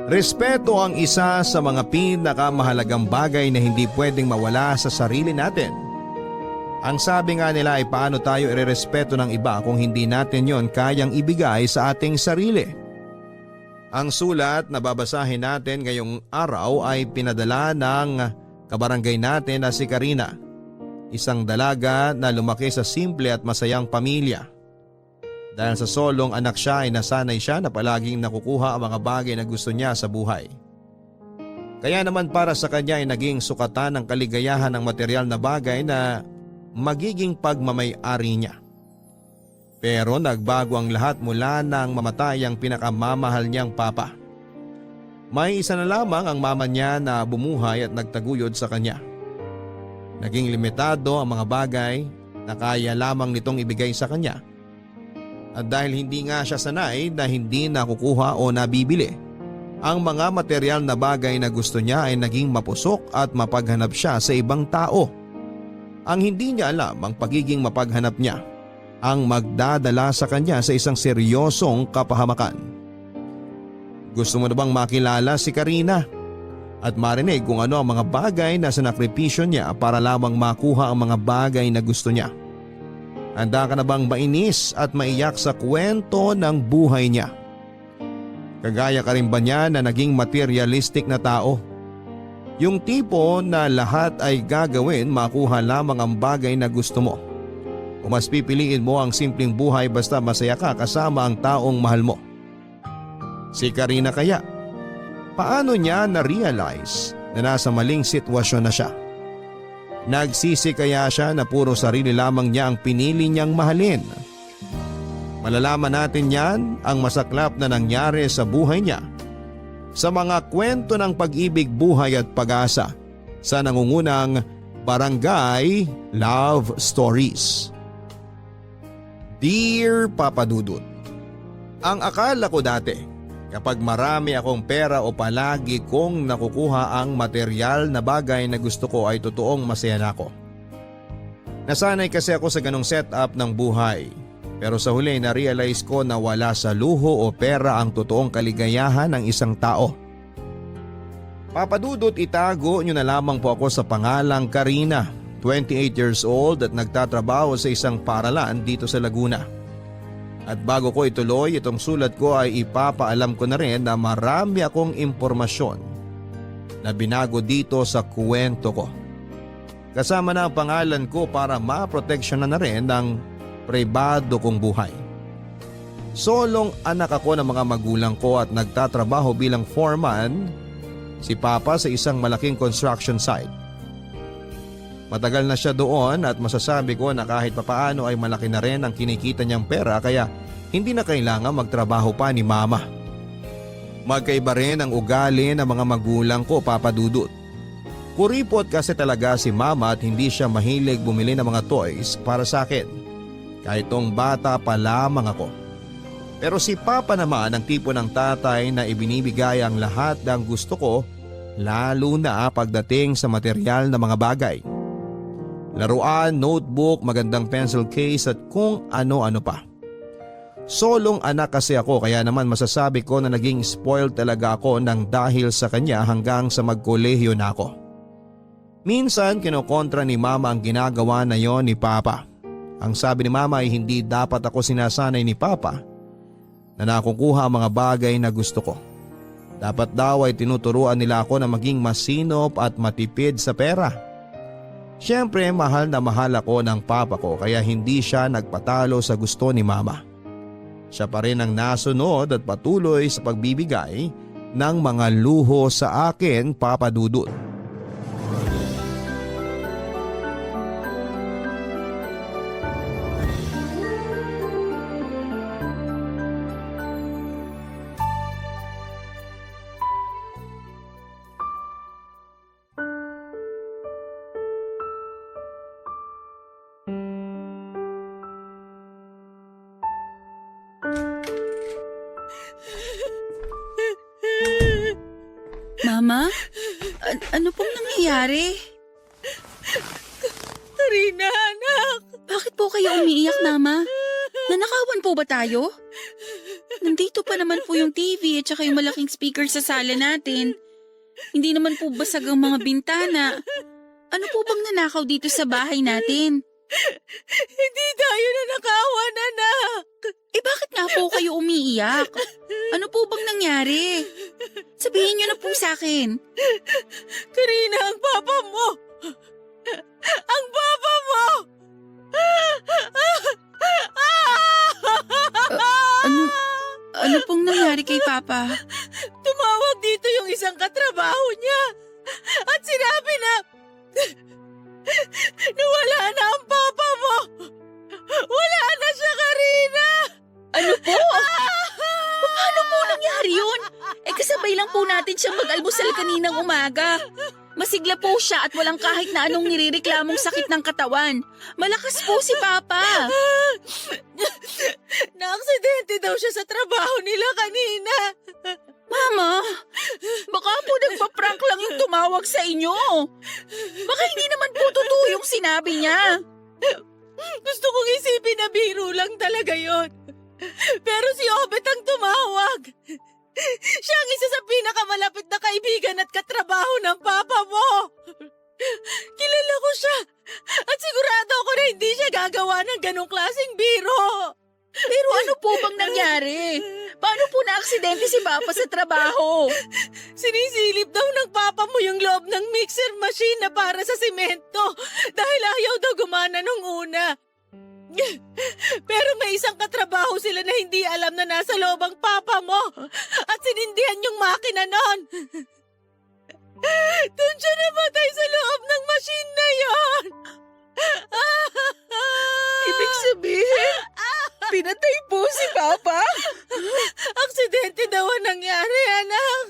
Respeto ang isa sa mga pinakamahalagang bagay na hindi pwedeng mawala sa sarili natin. Ang sabi nga nila ay paano tayo irerespeto ng iba kung hindi natin yon kayang ibigay sa ating sarili. Ang sulat na babasahin natin ngayong araw ay pinadala ng kabarangay natin na si Karina, isang dalaga na lumaki sa simple at masayang pamilya. Dahil sa solong anak siya ay nasanay siya na palaging nakukuha ang mga bagay na gusto niya sa buhay. Kaya naman para sa kanya ay naging sukatan ng kaligayahan ng material na bagay na magiging pagmamay-ari niya. Pero nagbago ang lahat mula nang mamatay ang pinakamamahal niyang papa. May isa na lamang ang mama niya na bumuhay at nagtaguyod sa kanya. Naging limitado ang mga bagay na kaya lamang nitong ibigay sa kanya. At dahil hindi nga siya sanay na hindi nakukuha o nabibili, ang mga material na bagay na gusto niya ay naging mapusok at mapaghanap siya sa ibang tao. Ang hindi niya alam ang pagiging mapaghanap niya ang magdadala sa kanya sa isang seryosong kapahamakan. Gusto mo na bang makilala si Karina at marinig kung ano ang mga bagay na sinakripisyo niya para lamang makuha ang mga bagay na gusto niya? Handa ka na bang mainis at maiyak sa kwento ng buhay niya? Kagaya ka rin ba niya na naging materialistic na tao? Yung tipo na lahat ay gagawin makuha lamang ang bagay na gusto mo. O mas pipiliin mo ang simpleng buhay basta masaya ka kasama ang taong mahal mo? Si Karina kaya, paano niya na-realize na nasa maling sitwasyon na siya? Nagsisi kaya siya na puro sarili lamang niya ang pinili niyang mahalin? Malalaman natin yan ang masaklap na nangyari sa buhay niya sa mga kwento ng pag-ibig, buhay at pag-asa sa nangungunang Barangay Love Stories. Dear Papa Dudut, ang akala ko dati kapag marami akong pera o palagi kong nakukuha ang material na bagay na gusto ko ay totoong masaya na ako. Nasanay kasi ako sa ganong setup ng buhay. Pero sa huli na-realize ko na wala sa luho o pera ang totoong kaligayahan ng isang tao. Papa Dudut, itago nyo na lamang po ako sa pangalang Karina, 28 years old at nagtatrabaho sa isang paaralan dito sa Laguna. At bago ko ituloy itong sulat ko ay ipapaalam ko na rin na marami akong impormasyon na binago dito sa kwento ko. Kasama na ang pangalan ko para maproteksyonan na rin ang pribado kong buhay. Solong anak ako ng mga magulang ko at nagtatrabaho bilang foreman si Papa sa isang malaking construction site. Matagal na siya doon at masasabi ko na kahit papaano ay malaki na rin ang kinikita niyang pera kaya hindi na kailangan magtrabaho pa ni Mama. Magkaiba rin ang ugali ng mga magulang ko, Papa Dudut. Kuripot kasi talaga si Mama at hindi siya mahilig bumili ng mga toys para sa akin. Kahit tong bata pa lamang ako. Pero si Papa naman ang tipo ng tatay na ibinibigay ang lahat ng gusto ko, lalo na pagdating sa material na mga bagay. Laruan, notebook, magandang pencil case at kung ano-ano pa. Solong anak kasi ako kaya naman masasabi ko na naging spoiled talaga ako nang dahil sa kanya hanggang sa magkolehiyo na ako. Minsan kinokontra ni Mama ang ginagawa na yon ni Papa. Ang sabi ni Mama ay hindi dapat ako sinasanay ni Papa na nakukuha ang mga bagay na gusto ko. Dapat daw ay tinuturuan nila ako na maging masinop at matipid sa pera. Siyempre mahal na mahal ako ng Papa ko kaya hindi siya nagpatalo sa gusto ni Mama. Siya pa rin ang nasunod at patuloy sa pagbibigay ng mga luho sa akin, Papa Dudut. Mama? Ano pong nangyayari? Karina, anak! Bakit po kayo umiiyak, Mama? Nanakawan po ba tayo? nandito pa naman po yung TV at saka yung malaking speaker sa sala natin. Hindi naman po basag ang mga bintana. Ano po bang nanakaw dito sa bahay natin? Hindi tayo nanakawan, anak. Bakit nga po kayo umiiyak? Ano po bang nangyari? Sabihin niyo na po sa akin. Karina, ang papa mo! Ang papa mo! Ano pong nangyari kay Papa? Tumawag dito yung isang katrabaho niya at sinabi na wala na ang papa mo. Wala na siya, Karina. Ano po? Paano po nangyari yun? Kasabay lang po natin siyang mag-almusal kaninang umaga. Masigla po siya at walang kahit na anong nirereklamong sakit ng katawan. Malakas po si Papa. Na-aksidente daw siya sa trabaho nila kanina. Mama, baka po nagpa-prank lang yung tumawag sa inyo. Baka hindi naman po totoo yung sinabi niya. Gusto kong isipin na biro lang talaga yon. Pero si Obet ang tumawag. Siya ang isa sa pinakamalapit na kaibigan at katrabaho ng papa mo. Kilala ko siya at sigurado ako na hindi siya gagawa ng ganong klaseng biro. Pero ano po bang nangyari? Paano po na-aksidente si Papa sa trabaho? Sinisilip daw ng papa mo yung loob ng mixer machine na para sa simento dahil ayaw daw gumana nung una. Pero may isang katrabaho sila na hindi alam na nasa loob ang papa mo at sinindihan yung makina nun. Doon siya namatay sa loob ng machine na yon. Ibig sabihin, pinatay po si Papa? Aksidente daw ang nangyari, anak.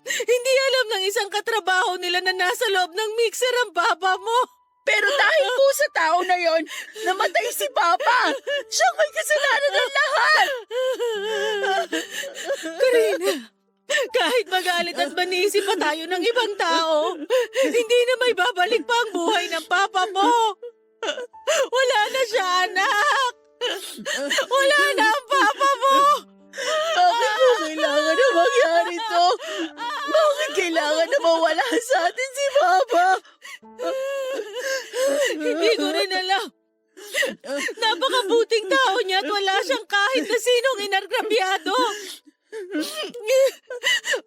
Hindi alam ng isang katrabaho nila na nasa loob ng mixer ang papa mo. Pero dahil po sa tao na yon, namatay si Papa. Siya may kasalanan ng lahat. Karina, kahit magalit at manisi pa tayo ng ibang tao, hindi na may babalik pa ang buhay ng papa mo. Wala na siya, anak. Wala na ang papa mo. Bakit po kailangan na mangyari to? Bakit kailangan na mawala sa atin si Papa? Hindi ko rin alam. Napakabuting tao niya at wala siyang kahit na sinong inargrabyado.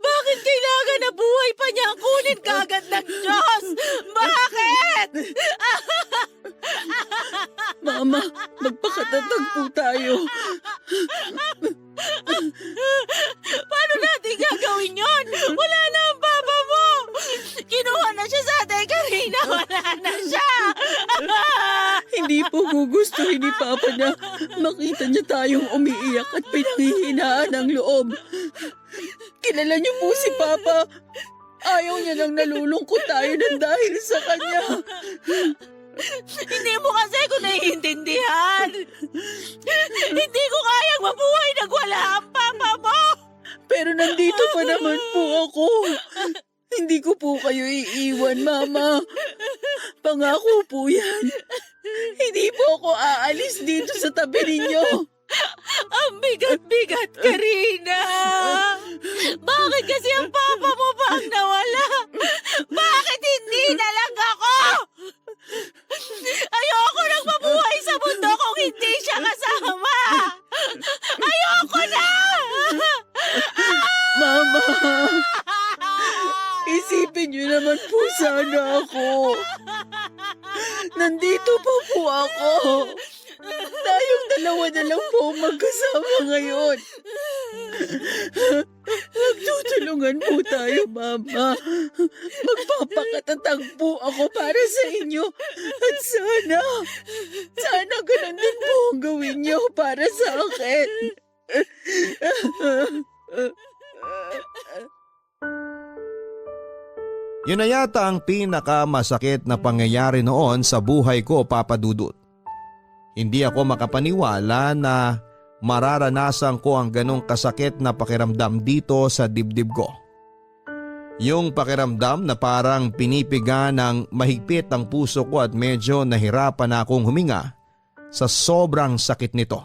Bakit kailangan na buhay pa niya ang kunin kagad ng Diyos? Bakit? Mama, magpakatatag po tayo. Paano natin gagawin yon? Wala na ang papa mo! Kinuha na siya sa atin, Karina! Wala na siya! Hindi po gugustuhin ni Papa na makita niya tayong umiiyak at pinanghihinaan ang loob. Kilala niyo po si Papa. Ayaw niya nang nalulungkot tayo ng dahil sa kanya. Hindi mo kasi ako naiintindihan. Hindi ko kayang mabuhay nang wala ang papa mo. Pero nandito pa naman po ako. Hindi ko po kayo iiwan, Mama. Pangako po yan. Hindi po ako aalis dito sa tabi ninyo. Ang bigat-bigat, Karina. Bakit kasi ang papa mo pa ang nawala? Bakit hindi na lang ako? Ayoko nang mabuhay sa mundo kung hindi siya kasama. Ayoko na! Mama, isipin niyo naman po sana ako. Nandito pa po ako. Tayong dalawa na lang po magkasama ngayon. Magtutulungan po tayo, Mama. Magpapakatatag po ako para sa inyo. At sana ganun din po ang gawin niyo para sa akin. Yun na yata ang pinakamasakit na pangyayari noon sa buhay ko, Papa Dudut. Hindi ako makapaniwala na mararanasan ko ang ganong kasakit na pakiramdam dito sa dibdib ko. Yung pakiramdam na parang pinipiga ng mahigpit ang puso ko at medyo nahirapan na akong huminga sa sobrang sakit nito.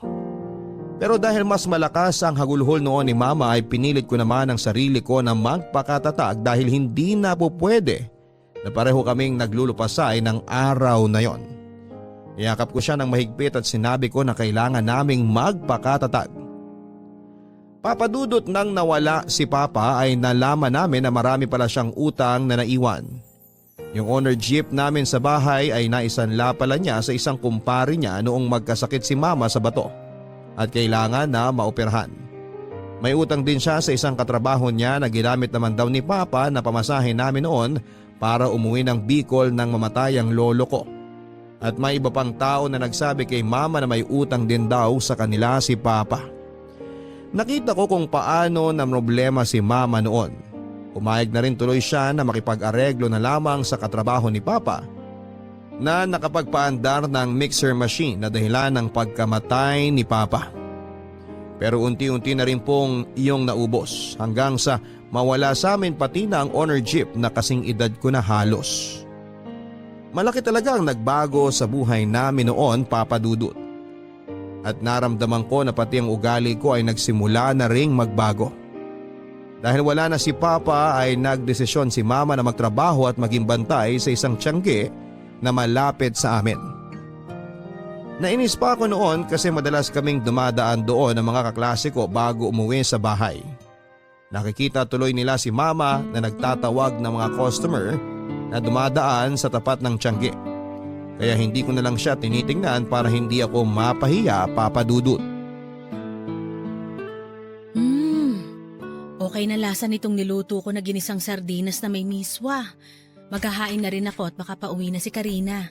Pero dahil mas malakas ang hagulhol noon ni Mama ay pinilit ko naman ang sarili ko na magpakatatag dahil hindi na po pwede na pareho kaming naglulupasay ng araw na yon. Niyakap ko siya ng mahigpit at sinabi ko na kailangan naming magpakatatag. Papadudot nang nawala si Papa ay nalaman namin na marami pala siyang utang na naiwan. Yung owner jeep namin sa bahay ay naisanla pala niya sa isang kumpare niya noong magkasakit si Mama sa bato at kailangan na maoperahan. May utang din siya sa isang katrabaho niya na ginamit naman daw ni Papa na pamasahe namin noon para umuwi ng Bicol nang mamatay ang lolo ko. At may iba pang tao na nagsabi kay Mama na may utang din daw sa kanila si Papa. Nakita ko kung paano na problema si Mama noon. Umayag na rin tuloy siya na makipag-areglo na lamang sa katrabaho ni Papa na nakapagpaandar ng mixer machine na dahilan ng pagkamatay ni Papa. Pero unti-unti na rin pong iyong naubos hanggang sa mawala sa amin pati na ang owner jeep na kasing edad ko na halos. Malaki talaga ang nagbago sa buhay namin noon, Papa Dudut. At naramdaman ko na pati ang ugali ko ay nagsimula na ring magbago. Dahil wala na si Papa ay nagdesisyon si Mama na magtrabaho at maging bantay sa isang tiyangge na malapit sa amin. Nainis pa ako noon kasi madalas kaming dumadaan doon ng mga kaklase ko bago umuwi sa bahay. Nakikita tuloy nila si Mama na nagtatawag ng mga customer na dumadaan sa tapat ng tiyangge. Kaya hindi ko na lang siya tinitingnan para hindi ako mapahiya, Papa Dudut. Okay na lasa nitong niluto ko na ginisang sardinas na may miswa. Maghahain na rin ako at makapauwi na si Karina.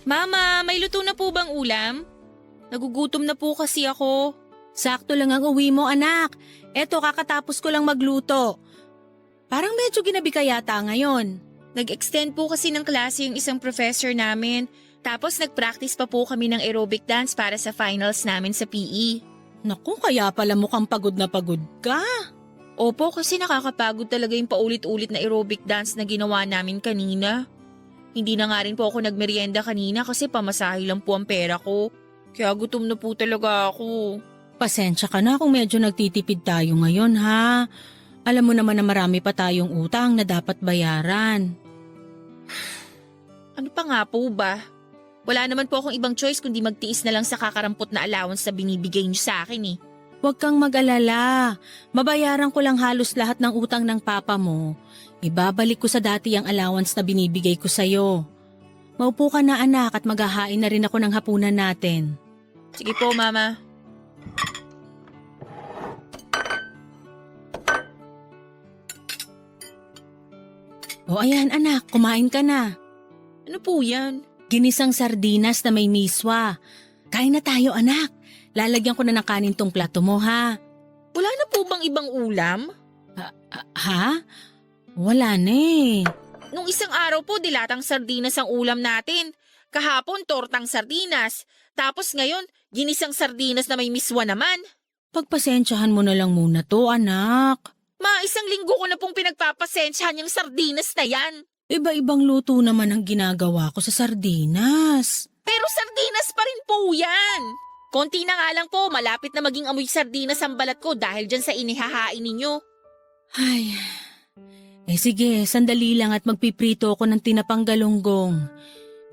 Mama, may luto na po bang ulam? Nagugutom na po kasi ako. Sakto lang ang uwi mo, anak. Eto, kakatapos ko lang magluto. Parang medyo ginabi ka yata ngayon. Nag-extend po kasi ng klase yung isang professor namin. Tapos nag-practice pa po kami ng aerobic dance para sa finals namin sa PE. Naku, kaya pala mukhang pagod na pagod ka. Opo, kasi nakakapagod talaga yung paulit-ulit na aerobic dance na ginawa namin kanina. Hindi na nga rin po ako nagmerienda kanina kasi pamasahe lang po ang pera ko. Kaya gutom na po talaga ako. Pasensya ka na kung medyo nagtitipid tayo ngayon, ha? Alam mo naman na marami pa tayong utang na dapat bayaran. Ano pa nga po ba? Wala naman po akong ibang choice kundi magtiis na lang sa kakarampot na allowance na binibigay niyo sa akin eh. Huwag kang mag-alala. Mabayaran ko lang halos lahat ng utang ng papa mo. Ibabalik ko sa dati ang allowance na binibigay ko sa'yo. Maupo ka na anak at maghahain na rin ako ng hapunan natin. Sige po, Mama. O ayan anak, kumain ka na. Ano po yan? Ginisang sardinas na may miswa. Kain na tayo anak. Lalagyan ko na ng kanin tong plato mo ha. Wala na po bang ibang ulam? Ha? Wala na eh. Nung isang araw po dilatang sardinas ang ulam natin. Kahapon tortang sardinas. Tapos ngayon ginisang sardinas na may miswa naman. Pagpasensyahan mo na lang muna to anak. Isang linggo ko na pong pinagpapasensyahan yung sardinas na yan. Iba-ibang luto naman ang ginagawa ko sa sardinas. Pero sardinas pa rin po yan. Konti na nga lang po, malapit na maging amoy sardinas ang balat ko dahil dyan sa inihahain ninyo. Ay, sige, sandali lang at magpiprito ako ng tinapang galunggong.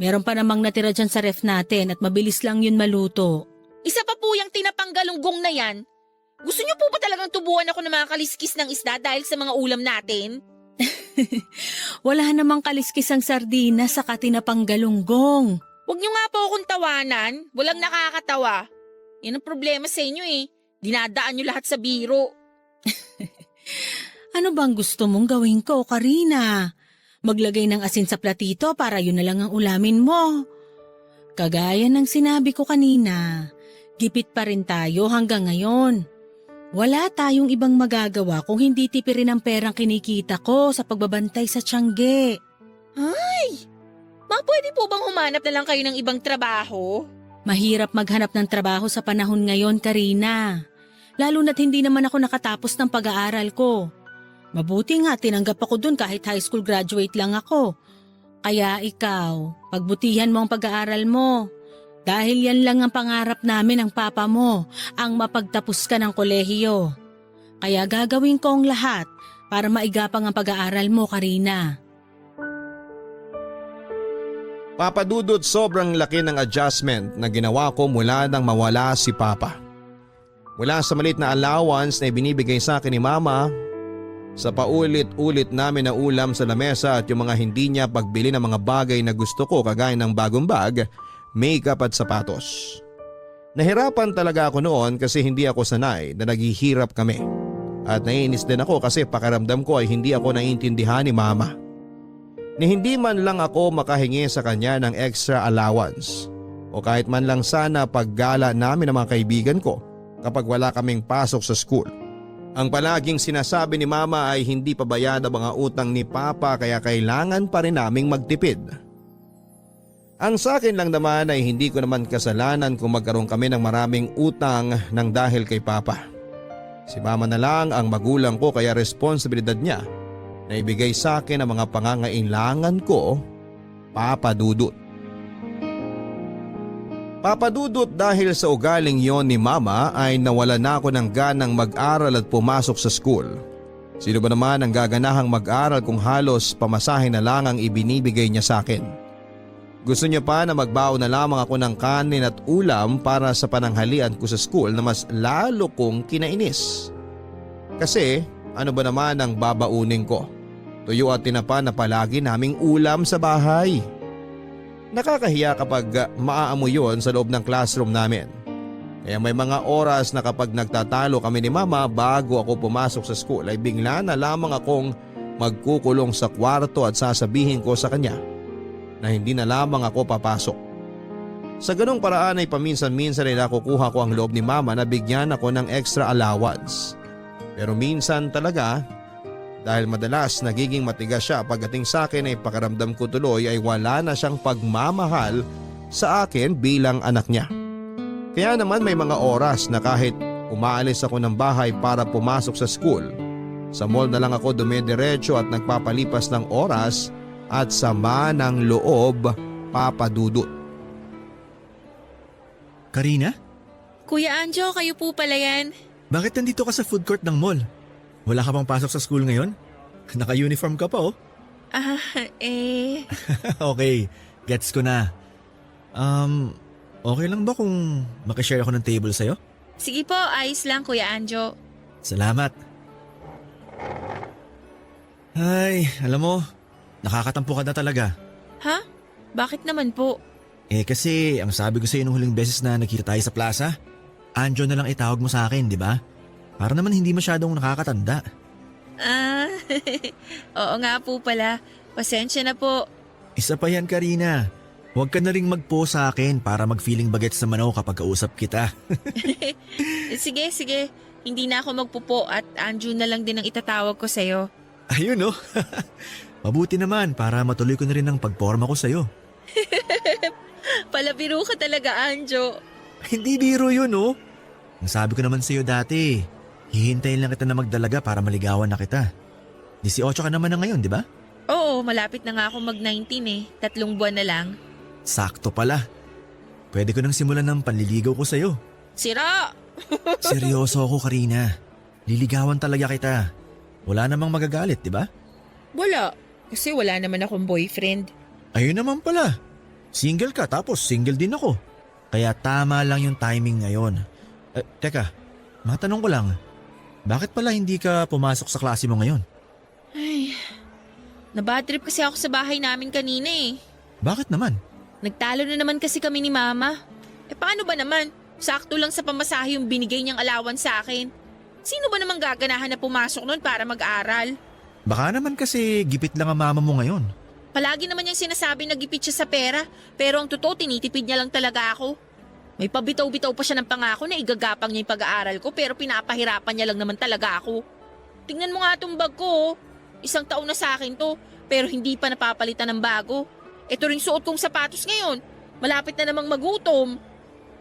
Meron pa namang natira dyan sa ref natin at mabilis lang yun maluto. Isa pa po yung tinapang galunggong na yan. Gusto niyo po ba talagang tubuhan ako ng mga kaliskis ng isda dahil sa mga ulam natin? Wala namang kaliskis ang sardinas sa tinapang galunggong. Huwag niyo nga po akong tawanan. Walang nakakatawa. Yan ang problema sa inyo eh. Dinadaan niyo lahat sa biro. Ano bang gusto mong gawin ko, Karina? Maglagay ng asin sa platito para yun na lang ang ulamin mo. Kagaya ng sinabi ko kanina, gipit pa rin tayo hanggang ngayon. Wala tayong ibang magagawa kung hindi tipirin ang perang kinikita ko sa pagbabantay sa tiyangge. Ay! Pwede po bang humanap na lang kayo ng ibang trabaho? Mahirap maghanap ng trabaho sa panahon ngayon, Karina. Lalo na't hindi naman ako nakatapos ng pag-aaral ko. Mabuti nga tinanggap ako dun kahit high school graduate lang ako. Kaya ikaw, pagbutihan mo ang pag-aaral mo. Dahil yan lang ang pangarap namin ng papa mo, ang mapagtapos ka ng kolehiyo. Kaya gagawin ko ang lahat para maigapang ang pag-aaral mo, Karina. Papa Dudut, sobrang laki ng adjustment na ginawa ko mula nang mawala si Papa. Mula sa maliit na allowance na ibinibigay sa akin ni Mama, sa paulit-ulit namin na ulam sa lamesa at yung mga hindi niya pagbili ng mga bagay na gusto ko kagaya ng bagong bag, makeup at sapatos. Nahirapan talaga ako noon kasi hindi ako sanay na naghihirap kami. At naiinis din ako kasi pakiramdam ko ay hindi ako naiintindihan ni Mama. Ni hindi man lang ako makahingi sa kanya ng extra allowance o kahit man lang sana paggala namin ng mga kaibigan ko kapag wala kaming pasok sa school. Ang palaging sinasabi ni Mama ay hindi pa bayad ang mga utang ni Papa kaya kailangan pa rin naming magtipid. Ang sa akin lang naman ay hindi ko naman kasalanan kung magkaroon kami ng maraming utang ng dahil kay Papa. Si Mama na lang ang magulang ko kaya responsibilidad niya na ibigay sa akin ang mga pangangailangan ko, Papa Dudut. Papa Dudut, dahil sa ugaling yon ni Mama ay nawala na ako ng ganang mag-aral at pumasok sa school. Sino ba naman ang gaganahang mag-aral kung halos pamasahe na lang ang ibinibigay niya sa akin? Gusto niya pa na magbaon na lamang ako ng kanin at ulam para sa pananghalian ko sa school na mas lalo kong kinainis. Kasi ano ba naman ang babaunin ko? Tuyo at tinapa na palagi naming ulam sa bahay. Nakakahiya kapag maaamoy yon sa loob ng classroom namin. Kaya may mga oras na kapag nagtatalo kami ni Mama bago ako pumasok sa school ay bigla na lamang akong magkukulong sa kwarto at sasabihin ko sa kanya na hindi na lamang ako papasok. Sa ganong paraan ay paminsan-minsan ay nakukuha ko ang loob ni Mama na bigyan ako ng extra allowance. Pero minsan talaga, dahil madalas nagiging matigas siya pagdating sa akin ay pakiramdam ko tuloy ay wala na siyang pagmamahal sa akin bilang anak niya. Kaya naman may mga oras na kahit umaalis ako ng bahay para pumasok sa school, sa mall na lang ako dumidiretso at nagpapalipas ng oras at sama ng loob, Papa Dudut. Karina? Kuya Anjo, kayo po pala yan. Bakit nandito ka sa food court ng mall? Wala ka bang pasok sa school ngayon? Naka-uniform ka pa oh. Okay, gets ko na. Okay lang ba kung makishare ako ng table sa'yo? Sige po, ayos lang Kuya Anjo. Salamat. Ay, alam mo, nakakatampo ka na talaga. Ha? Bakit naman po? Kasi ang sabi ko sa'yo nung huling beses na nakita tayo sa plaza, Anjo na lang itawag mo sa akin, di ba? Para naman hindi masyadong nakakatanda. Oo nga po pala. Pasensya na po. Isa pa yan, Karina. Huwag ka na ring mag-po sa akin para mag-feeling bagets naman ako kapag kausap kita. Sige. Hindi na ako magpupo at Anjo na lang din ang itatawag ko sa'yo. Ayun oh. Mabuti naman para matuloy ko na rin ang pagporma ko sa'yo. Palabiro ka talaga, Anjo. Hindi biro yun oh. Ang sabi ko naman sa'yo dati, hihintayin lang kita na magdalaga para maligawan na kita. 18 ka naman na ngayon, di ba? Oo, malapit na nga ako mag-19 eh. 3 buwan na lang. Sakto pala. Pwede ko nang simulan ng panliligaw ko sa'yo. Sira! Seryoso ako, Karina. Liligawan talaga kita. Wala namang magagalit, di ba? Wala. Kasi wala naman akong boyfriend. Ayun naman pala. Single ka tapos single din ako. Kaya tama lang yung timing ngayon. Teka, matanong ko lang. Bakit pala hindi ka pumasok sa klase mo ngayon? Ay, nabadtrip kasi ako sa bahay namin kanina eh. Bakit naman? Nagtalo na naman kasi kami ni Mama. Paano ba naman? Sakto lang sa pamasahe yung binigay niyang allowance sa akin. Sino ba namang gaganahan na pumasok nun para mag-aral? Baka naman kasi gipit lang ang mama mo ngayon. Palagi naman niyang sinasabi na gipit siya sa pera, pero ang totoo tinitipid niya lang talaga ako. May pabitaw-bitaw pa siya ng pangako na igagapang niya yung pag-aaral ko pero pinapahirapan niya lang naman talaga ako. Tingnan mo nga itong bag ko. 1 taon na sa akin to, pero hindi pa napapalitan ng bago. Ito ring suot kong sapatos ngayon. Malapit na namang magutom.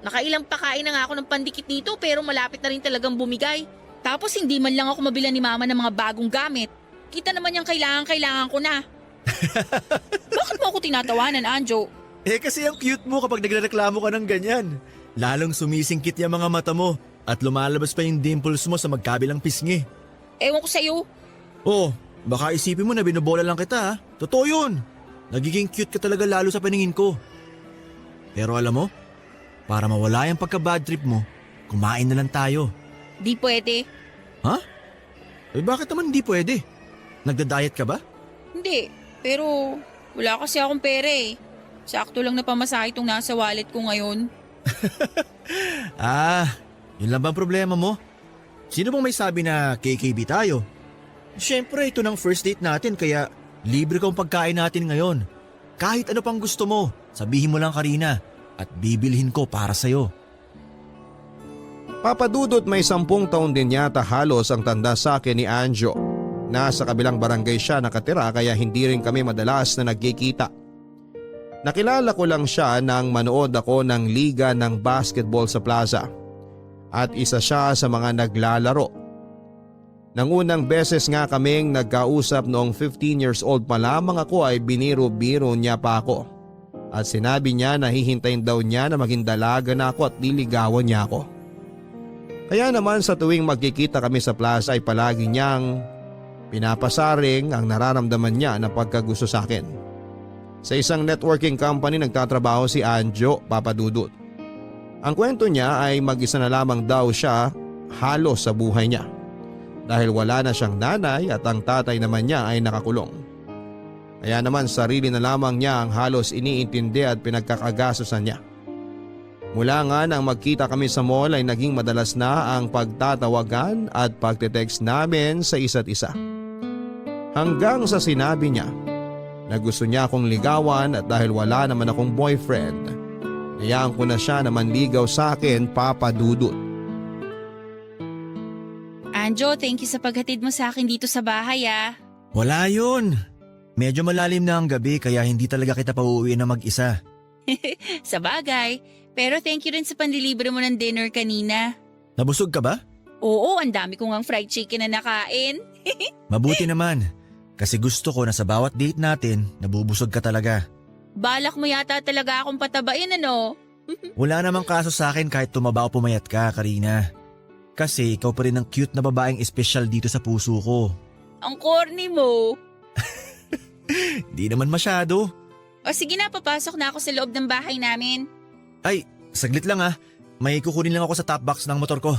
Nakailang pakain na nga ako ng pandikit dito pero malapit na rin talagang bumigay. Tapos hindi man lang ako mabila ni Mama ng mga bagong gamit. Kita naman yung kailangan ko na. Bakit mo ako tinatawanan, Anjo? Kasi ang cute mo kapag nagrereklamo ka ng ganyan. Lalong sumisingkit yung mga mata mo at lumalabas pa yung dimples mo sa magkabilang pisngi. Ewan ko sa'yo. Oh, baka isipin mo na binobola lang kita ha. Totoo yun. Nagiging cute ka talaga lalo sa paningin ko. Pero alam mo, para mawala yung pagka-bad trip mo, kumain na lang tayo. Di pwede. Ha? Bakit naman hindi pwede? Nagda-diet ka ba? Hindi, pero wala kasi akong pera eh. Sakto lang na pamasahe itong nasa wallet ko ngayon. Yun lang bang problema mo? Sino bang may sabi na KKB tayo? Siyempre, ito ng first date natin kaya libre kang pagkain natin ngayon. Kahit ano pang gusto mo, sabihin mo lang Karina at bibilhin ko para sa'yo. Papadudot may 10 taon din yata halos ang tanda sa akin ni Anjo. Nasa kabilang barangay siya nakatira kaya hindi rin kami madalas na nagkikita. Nakilala ko lang siya nang manood ako ng liga ng basketball sa plaza. At isa siya sa mga naglalaro. Nang unang beses nga kaming nagkausap noong 15 years old pa lamang ako ay biniro-biro niya pa ako. At sinabi niya na hihintayin daw niya na maging dalaga na ako at liligawan niya ako. Kaya naman sa tuwing magkikita kami sa plaza ay palagi niyang pinapasaring ang nararamdaman niya na pagkagusto sa akin. Sa isang networking company nagtatrabaho si Anjo, Papadudot. Ang kwento niya ay mag-isa na lamang daw siya halos sa buhay niya. Dahil wala na siyang nanay at ang tatay naman niya ay nakakulong. Kaya naman sarili na lamang niya ang halos iniintindi at pinagkakagastusan niya. Mula nga nang magkita kami sa mall ay naging madalas na ang pagtatawagan at pagte-text namin sa isa't isa. Hanggang sa sinabi niya na gusto niya akong ligawan at dahil wala naman akong boyfriend, hayaan ko na siya na manligaw sa akin, Papadudot. Anjo, thank you sa paghatid mo sa akin dito sa bahay ah. Wala yun. Medyo malalim na ang gabi kaya hindi talaga kita pauuwiin na mag-isa. Sa bagay, pero thank you rin sa panlilibre mo ng dinner kanina. Nabusog ka ba? Oo, ang dami ko ngang fried chicken na nakain. Mabuti naman. Kasi gusto ko na sa bawat date natin, nabubusog ka talaga. Balak mo yata talaga akong patabain ano? Wala namang kaso sa akin kahit tumaba o pumayat ka, Karina. Kasi ikaw pa rin ang cute na babaeng espesyal dito sa puso ko. Ang corny mo. Di naman masyado. O sige na, papasok na ako sa loob ng bahay namin. Ay, saglit lang ah. May kukunin lang ako sa top box ng motor ko.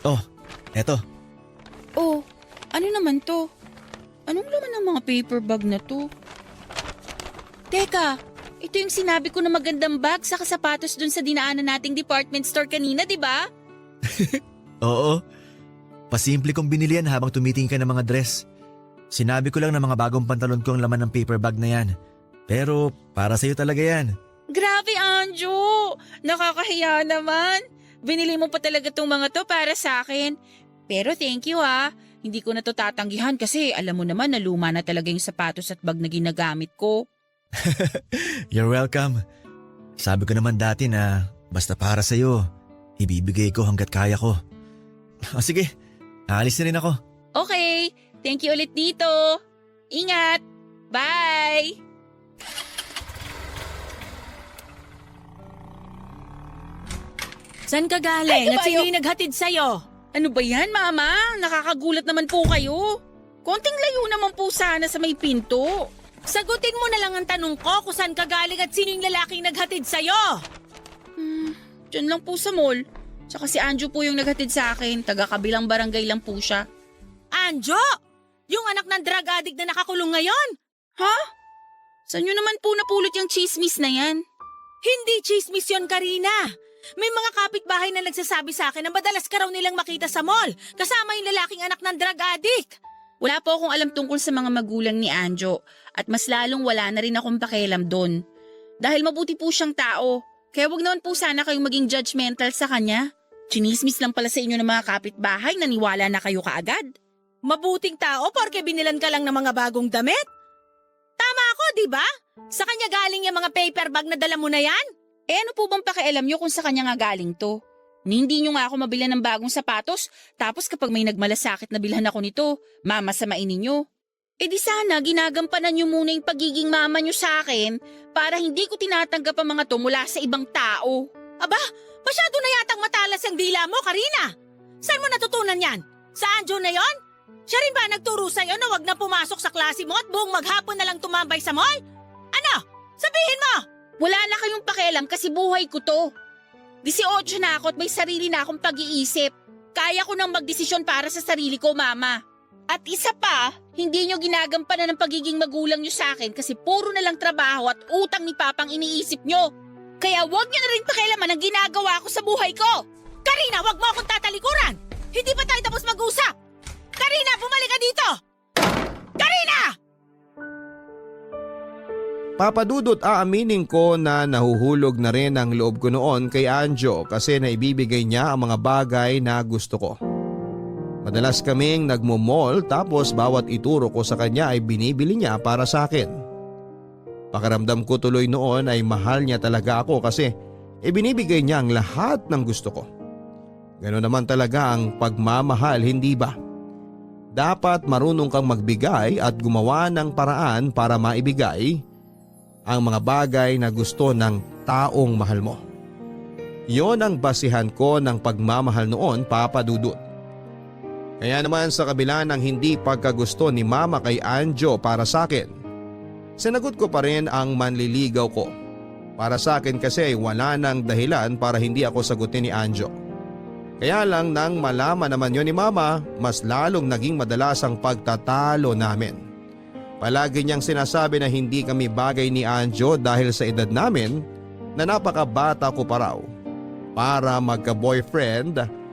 Oh, eto. Oh, ano naman to? Anong laman ng mga paper bag na to? Teka, ito yung sinabi ko na magandang bag sa sapatos dun sa dinaanan nating department store kanina, di ba? Oo. Pasimple kong binili yan habang tumitingin ka ng mga dress. Sinabi ko lang na mga bagong pantalon ko ang laman ng paper bag na yan. Pero para sa'yo talaga yan. Grabe, Anjo! Nakakahiya naman. Binili mo pa talaga tong mga to para sa akin. Pero thank you ah. Hindi ko na to tatanggihan kasi alam mo naman na luma na talaga yung sapatos at bag na ginagamit ko. You're welcome. Sabi ko naman dati na basta para sa'yo, ibibigay ko hanggat kaya ko. O sige, aalis na rin ako. Okay, thank you ulit dito. Ingat! Bye! Saan ka galing? At sino yung naghatid sa'yo? Ano ba yan, Mama? Nakakagulat naman po kayo. Konting layo naman po sana sa may pinto. Sagutin mo na lang ang tanong ko kung saan ka galing at sino yung lalaking naghatid sa'yo. Diyan lang po sa mall. Tsaka si Anjo po yung naghatid sa akin. Taga-kabilang barangay lang po siya. Anjo! Yung anak ng drug addict na nakakulong ngayon? Ha? Saan nyo naman po napulot yung chismis na yan? Hindi chismis yun, Karina. May mga kapitbahay na nagsasabi sa akin na madalas ka raw nilang makita sa mall, kasama yung lalaking anak ng drug addict. Wala po akong alam tungkol sa mga magulang ni Anjo at mas lalong wala na rin akong pakialam doon. Dahil mabuti po siyang tao, kaya wag naman po sana kayong maging judgmental sa kanya. Chinismis lang pala sa inyo ng mga kapitbahay, naniwala na kayo kaagad. Mabuting tao porque binilan ka lang ng mga bagong damit? ako, di ba? Sa kanya galing yung mga paper bag na dala mo na yan? Eh ano po bang pakialam nyo kung sa kanya nga galing to? Hindi nyo nga ako mabilan ng bagong sapatos, tapos kapag may nagmalasakit na bilhan ako nito, mamasamain ninyo. Eh di sana ginagampanan nyo muna yung pagiging mama nyo sa akin para hindi ko tinatanggap ang mga to mula sa ibang tao. Aba, masyado na yatang matalas ang dila mo, Karina. Saan mo natutunan yan? Sa Anjo na yon? Siya rin ba nagturo sa'yo na wag na pumasok sa klase mo at buong maghapon na lang tumambay sa mall? Ano? Sabihin mo! Wala na kayong pakialam kasi buhay ko to. 18 na ako at may sarili na akong pag-iisip. Kaya ko nang magdesisyon para sa sarili ko, mama. At isa pa, hindi nyo ginagampanan ng pagiging magulang nyo sa akin kasi puro na lang trabaho at utang ni Papang iniisip nyo. Kaya wag nyo na rin pakialaman ang ginagawa ko sa buhay ko. Karina, wag mo akong tatalikuran! Hindi pa tayo tapos mag-usap! Karina, bumalik ka dito! Karina! Papa Dudut, aaminin ko na nahuhulog na rin ang loob ko noon kay Anjo kasi naibibigay niya ang mga bagay na gusto ko. Madalas kaming nagmo-mall tapos bawat ituro ko sa kanya ay binibili niya para sa akin. Pakiramdam ko tuloy noon ay mahal niya talaga ako kasi ibinibigay niya ang lahat ng gusto ko. Ganoon naman talaga ang pagmamahal, hindi ba? Dapat marunong kang magbigay at gumawa ng paraan para maibigay ang mga bagay na gusto ng taong mahal mo. Yon ang basihan ko ng pagmamahal noon, Papa Dudut. Kaya naman sa kabila ng hindi pagkagusto ni Mama kay Anjo para sa akin, sinagot ko pa rin ang manliligaw ko. Para sa akin kasi ay wala nang dahilan para hindi ako sagutin ni Anjo. Kaya lang nang malaman naman yon ni Mama, mas lalong naging madalas ang pagtatalo namin. Palagi niyang sinasabi na hindi kami bagay ni Anjo dahil sa edad namin na napakabata ko pa raw para magka-boyfriend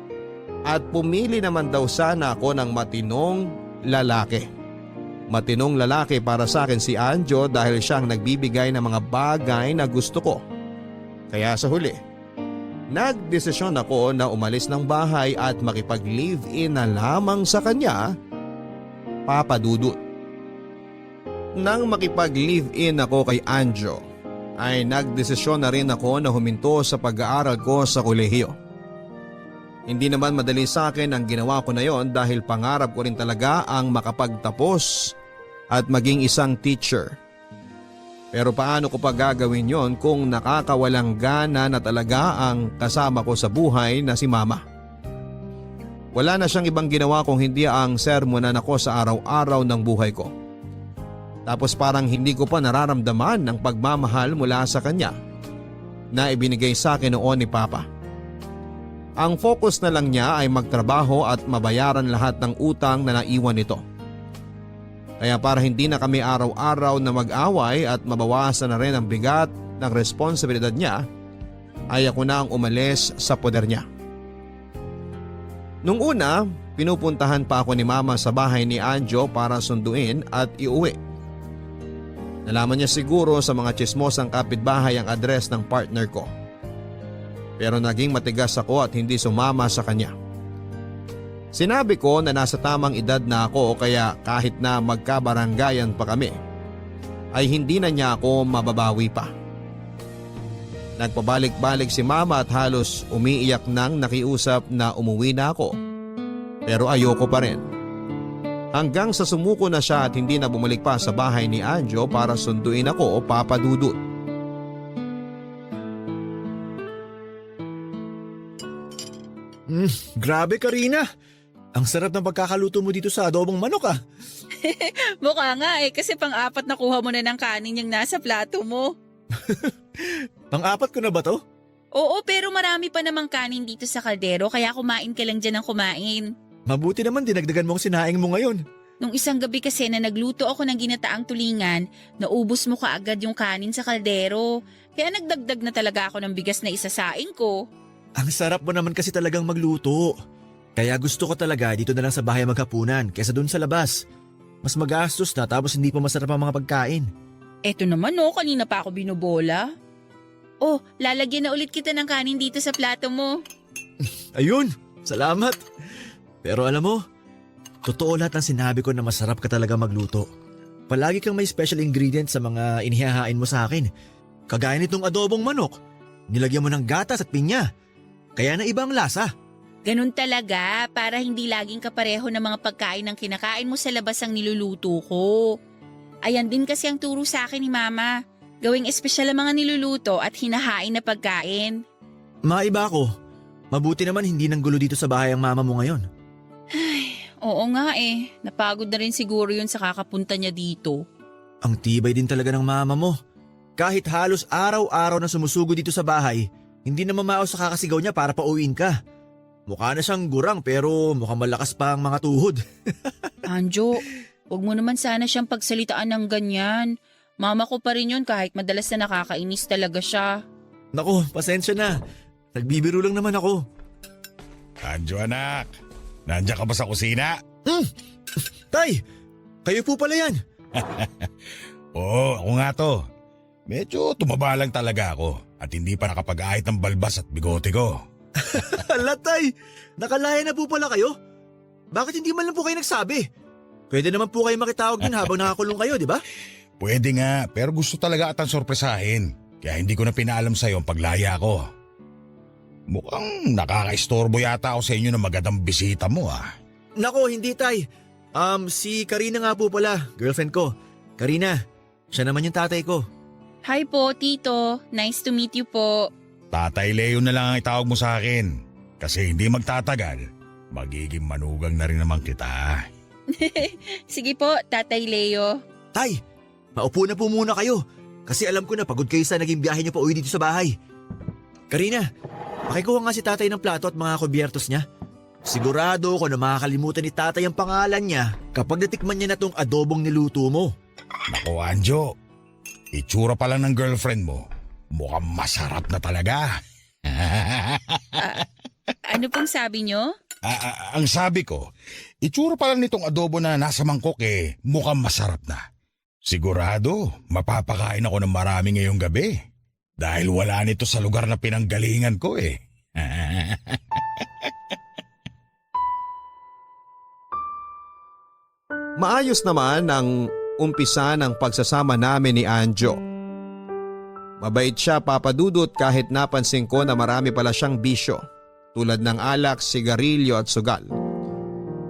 at pumili naman daw sana ako ng matinong lalaki. Matinong lalaki para sa akin si Anjo dahil siyang nagbibigay ng mga bagay na gusto ko. Kaya sa huli, nagdesisyon ako na umalis ng bahay at makipag-live-in na lamang sa kanya, Papa Dudut. Nang makipag-live-in ako kay Anjo, ay nagdesisyon na rin ako na huminto sa pag-aaral ko sa kolehiyo. Hindi naman madali sa akin ang ginawa ko na yon dahil pangarap ko rin talaga ang makapagtapos at maging isang teacher. Pero paano ko pa gagawin yon kung nakakawalang gana na talaga ang kasama ko sa buhay na si Mama? Wala na siyang ibang ginawa kung hindi ang sermonan ako sa araw-araw ng buhay ko. Tapos parang hindi ko pa nararamdaman ang pagmamahal mula sa kanya na ibinigay sa akin noon ni Papa. Ang focus na lang niya ay magtrabaho at mabayaran lahat ng utang na naiwan nito. Kaya para hindi na kami araw-araw na mag-away at mabawasan na rin ang bigat ng responsibilidad niya, ay ako na ang umalis sa poder niya. Nung una, pinupuntahan pa ako ni Mama sa bahay ni Anjo para sunduin at iuwi. Nalaman niya siguro sa mga tsismosang kapitbahay ang address ng partner ko. Pero naging matigas ako at hindi sumama sa kanya. Sinabi ko na nasa tamang edad na ako kaya kahit na magkabaranggayan pa kami, ay hindi na niya ako mababawi pa. Nagpabalik-balik si Mama at halos umiiyak nang nakiusap na umuwi na ako. Pero ayoko pa rin. Hanggang sa sumuko na siya at hindi na bumalik pa sa bahay ni Anjo para sunduin ako, Papa Dudut. Grabe, Karina. Ang sarap ng pagkakaluto mo dito sa adobong manok, ah. Mukha nga kasi pang-apat na kuha mo na ng kanin yung nasa plato mo. Pang-apat ko na ba to? Oo, pero marami pa namang kanin dito sa kaldero kaya kumain ka lang dyan ng kumain. Mabuti naman dinagdagan mo ang sinaing mo ngayon. Nung isang gabi kasi na nagluto ako ng ginataang tulingan, naubos mo kaagad yung kanin sa kaldero. Kaya nagdagdag na talaga ako ng bigas na isasaing ko. Ang sarap mo naman kasi talagang magluto. Kaya gusto ko talaga dito na lang sa bahay maghapunan kaysa dun sa labas. Mas magastos na tapos hindi pa masarap ang mga pagkain. Eto naman kanina pa ako binubola. Oh, lalagyan na ulit kita ng kanin dito sa plato mo. Ayun, salamat. Pero alam mo, totoo lahat ng sinabi ko na masarap ka talaga magluto. palagi kang may special ingredient sa mga inihahain mo sa akin. Kagaya nitong adobong manok. Nilagyan mo ng gatas at pinya. Kaya na ibang lasa. Ganun talaga, para hindi laging kapareho ng mga pagkain ng kinakain mo sa labas ang niluluto ko. Ayan din kasi ang turo sa akin ni Mama. Gawing espesyal ang mga niluluto at hinahain na pagkain. Maiba ako. Mabuti naman hindi nang gulo dito sa bahay ang mama mo ngayon. Oo nga eh, napagod na rin siguro yun sa kakapunta niya dito. Ang tibay din talaga ng mama mo. Kahit halos araw-araw na sumusugo dito sa bahay, hindi na mamaos sa kakasigaw niya para pauwiin ka. Mukha na siyang gurang pero mukhang malakas pa ang mga tuhod. Anjo, huwag mo naman sana siyang pagsalitaan ng ganyan. Mama ko pa rin yun kahit madalas na nakakainis talaga siya. Naku, pasensya na. Nagbibiro lang naman ako. Anjo anak, nandiyan ka ba sa kusina? Tay, kayo po pala yan. Oo, ako nga to. Medyo tumaba lang talaga ako at hindi pa nakapag-ahit ng balbas at bigote ko. Hala tay, nakalaya na po pala kayo? Bakit hindi man lang po kayo nagsabi? Pwede naman po kayo makitawag din habang nakakulong kayo, di ba? Pwede nga, pero gusto talaga atang sorpresahin. Kaya hindi ko na pinaalam sa'yo ang paglaya ko. Mukhang nakaka-istorbo yata ako sa inyo na magandang bisita mo ah. Nako, hindi tay. Si Karina nga po pala, girlfriend ko. Karina, siya naman yung tatay ko. Hi po, Tito. Nice to meet you po. Tatay Leo na lang ang itawag mo sa akin. Kasi hindi magtatagal, magiging manugang na rin naman kita. Sige po, Tatay Leo. Tay, maupo na po muna kayo. Kasi alam ko na pagod kayo sa naging biyahe niyo pa uwi dito sa bahay. Karina, pakikuha nga si tatay ng plato at mga kubyertos niya. Sigurado ako na makakalimutan ni tatay ang pangalan niya kapag natikman niya na tong adobong niluto mo. Naku Anjo, itsura pa lang ng girlfriend mo, mukhang masarap na talaga. Ano pong sabi niyo? Ang sabi ko, itsura pa lang nitong adobo na nasa mangkok mukhang masarap na. Sigurado, mapapakain ako ng marami ngayong gabi. Dahil wala nito sa lugar na pinanggalingan ko Maayos naman ang umpisa ng pagsasama namin ni Anjo. Mabait siya, Papa Dudut, kahit napansin ko na marami pala siyang bisyo tulad ng alak, sigarilyo at sugal.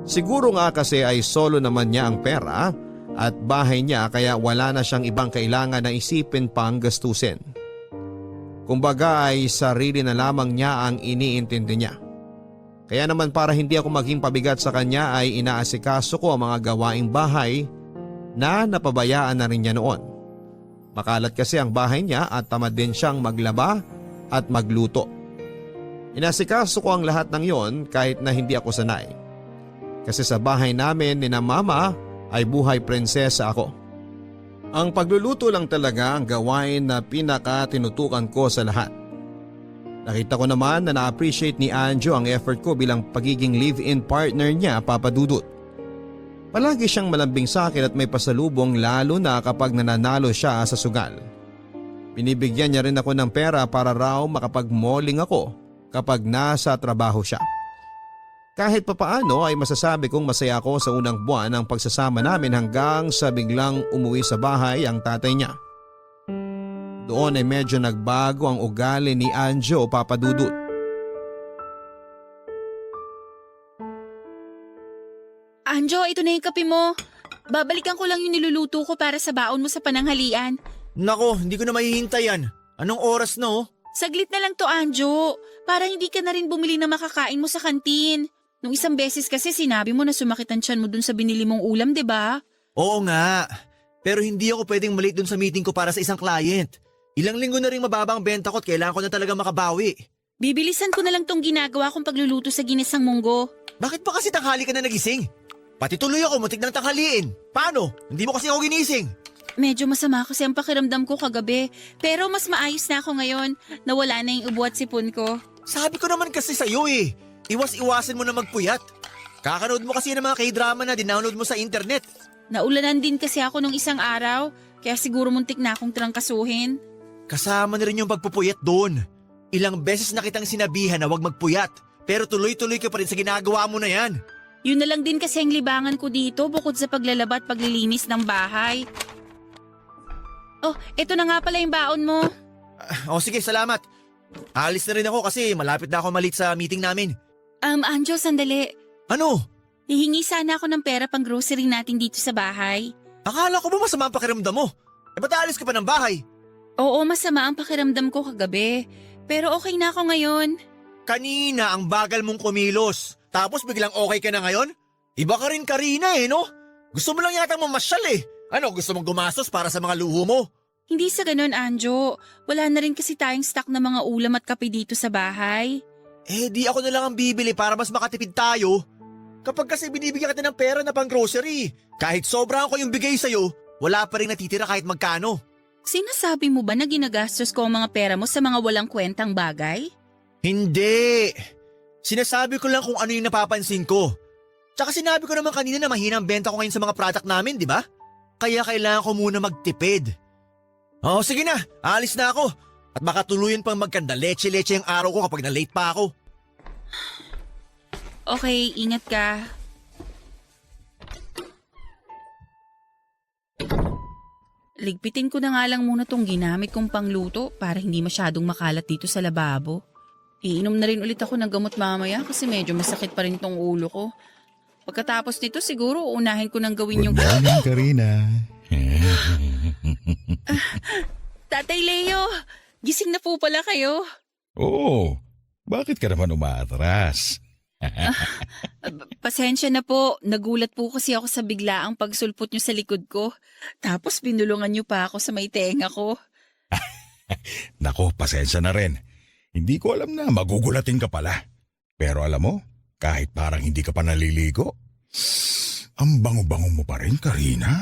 Siguro nga kasi ay solo naman niya ang pera at bahay niya kaya wala na siyang ibang kailangan na isipin pang gastusin. Kumbaga ay sarili na lamang niya ang iniintindi niya. Kaya naman para hindi ako maging pabigat sa kanya ay inaasikaso ko ang mga gawaing bahay na napabayaan na rin niya noon. Makalat kasi ang bahay niya at tamad din siyang maglaba at magluto. Inasikaso ko ang lahat ng yon kahit na hindi ako sanay. Kasi sa bahay namin ni na Mama ay buhay prinsesa ako. Ang pagluluto lang talaga ang gawain na pinaka-tinutukan ko sa lahat. Nakita ko naman na na-appreciate ni Anjo ang effort ko bilang pagiging live-in partner niya, Papa Dudut. Palagi siyang malambing sa akin at may pasalubong lalo na kapag nananalo siya sa sugal. Binibigyan niya rin ako ng pera para raw makapag-malling ako kapag nasa trabaho siya. Kahit papaano ay masasabi kong masaya ako sa unang buwan ng pagsasama namin hanggang sa biglang umuwi sa bahay ang tatay niya. Doon ay medyo nagbago ang ugali ni Anjo, Papa Dudut. Anjo, ito na yung kape mo. Babalikan ko lang yung niluluto ko para sa baon mo sa pananghalian. Nako, hindi ko na mahihintay yan. Anong oras na oh? Saglit na lang to, Anjo. Para hindi ka na rin bumili na makakain mo sa kantin. Nung isang beses kasi sinabi mo na sumakit ang tiyan mo dun sa binili mong ulam, 'di ba? Oo nga. Pero hindi ako pwedeng malate dun sa meeting ko para sa isang client. Ilang linggo na rin mababa ang benta ko at kailangan ko na talaga makabawi. Bibilisan ko na lang tong ginagawa kong pagluluto sa ginisang munggo. Bakit pa kasi tanghali ka na nagising? Pati tuloy ako muntik nang tanghaliin. Paano? Hindi mo kasi ako ginising. Medyo masama kasi ang pakiramdam ko kagabi. Pero mas maayos na ako ngayon. Nawala na yung ubo at sipon ko. Sabi ko naman kasi sa'yo Iwas-iwasan mo na magpuyat. Kakanood mo kasi ng mga K-drama na dinownload mo sa internet. Naulanan din kasi ako nung isang araw. Kaya siguro muntik na akong trangkasuhin. Kasama na rin yung pagpupuyat doon. Ilang beses na kitang sinabihan na huwag magpuyat. Pero tuloy-tuloy ka pa rin sa ginagawa mo na yan. Yun na lang din kasi ang libangan ko dito bukod sa paglalaba at paglilinis ng bahay. Oh, eto na nga pala yung baon mo. Sige, salamat. Aalis na rin ako kasi malapit na ako malit sa meeting namin. Anjo, sandali. Ano? Hihingi sana ako ng pera pang grocery natin dito sa bahay. Akala ko ba masama ang pakiramdam mo? Ba't aalis ka pa ng bahay? Oo, masama ang pakiramdam ko kagabi. Pero okay na ako ngayon. Kanina ang bagal mong kumilos. Tapos biglang okay ka na ngayon? Iba ka rin Karina no? Gusto mo lang yata mamasyal Ano, gusto mong gumastos para sa mga luho mo? Hindi sa ganun, Anjo. Wala na rin kasi tayong stock na mga ulam at kape dito sa bahay. Di ako na lang ang bibili para mas makatipid tayo. Kapag kasi binibigyan kita ng pera na pang grocery, kahit sobrang ko yung bigay sa'yo, wala pa rin natitira kahit magkano. Sinasabi mo ba na ginagastos ko ang mga pera mo sa mga walang kwentang bagay? Hindi. Sinasabi ko lang kung ano yung napapansin ko. Tsaka sinabi ko naman kanina na mahina ang benta ko ngayon sa mga product namin, di ba? Kaya kailangan ko muna magtipid. Sige na, aalis na ako. At baka tuluyan pang magkanda leche-leche ang araw ko kapag na-late pa ako. Okay, ingat ka. Ligpitin ko na nga lang muna tong ginamit kong pangluto para hindi masyadong makalat dito sa lababo. Iinom na rin ulit ako ng gamot mamaya kasi medyo masakit pa rin tong ulo ko. Pagkatapos nito siguro unahin ko nang gawin yung... Good morning, Karina. Tatay Leo, gising na po pala kayo. Oo, bakit ka naman umaatras? Pasensya na po, nagulat po kasi ako sa biglaang pagsulpot nyo sa likod ko. Tapos binulungan nyo pa ako sa may tenga ko. Nako, pasensya na rin. Hindi ko alam na magugulatin ka pala. Pero alam mo, kahit parang hindi ka pa naliligo, ang bango-bango mo pa rin, Karina.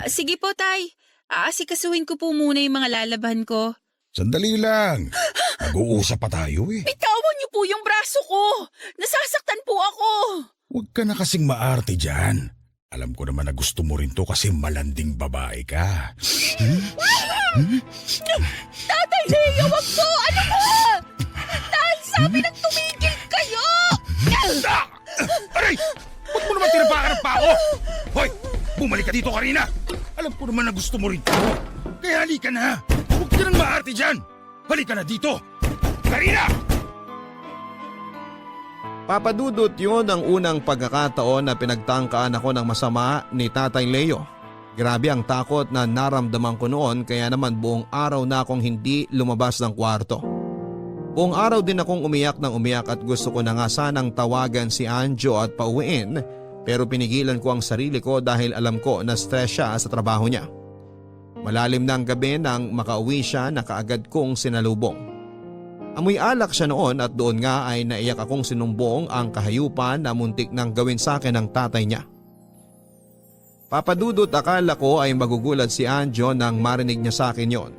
Sige po, Tay. Aasikasuhin ko po muna yung mga lalaban ko. Sandali lang. Mag-uusap pa tayo Bitawan niyo po yung braso ko! Nasasaktan po ako! Huwag ka na kasing maarte dyan. Alam ko naman na gusto mo rin to kasi malanding babae ka. Tatay Leo, wag po! Ano po? Dahil sabi nang tumigil kayo! Aray! Ba't mo naman tinabakan ng pao? Hoy! Bumalik ka dito, Karina! Alam ko naman na gusto mo rin to. Kaya halika na! Huwag ka nang maarte dyan! Halika na dito! Karina! Papadudot yun ang unang pagkakataon na pinagtangkaan ako ng masama ni Tatay Leo. Grabe ang takot na naramdaman ko noon kaya naman buong araw na akong hindi lumabas ng kwarto. Buong araw din akong umiyak ng umiyak at gusto ko na nga sanang tawagan si Anjo at pauwiin pero pinigilan ko ang sarili ko dahil alam ko na stress siya sa trabaho niya. Malalim na ang gabi nang makauwi siya na kaagad kong sinalubong. Amoy alak siya noon at doon nga ay naiyak akong sinumbong ang kahayupan na muntik nang gawin sa akin ng tatay niya. Papadudot akala ko ay magugulat si Anjo nang marinig niya sa akin yon.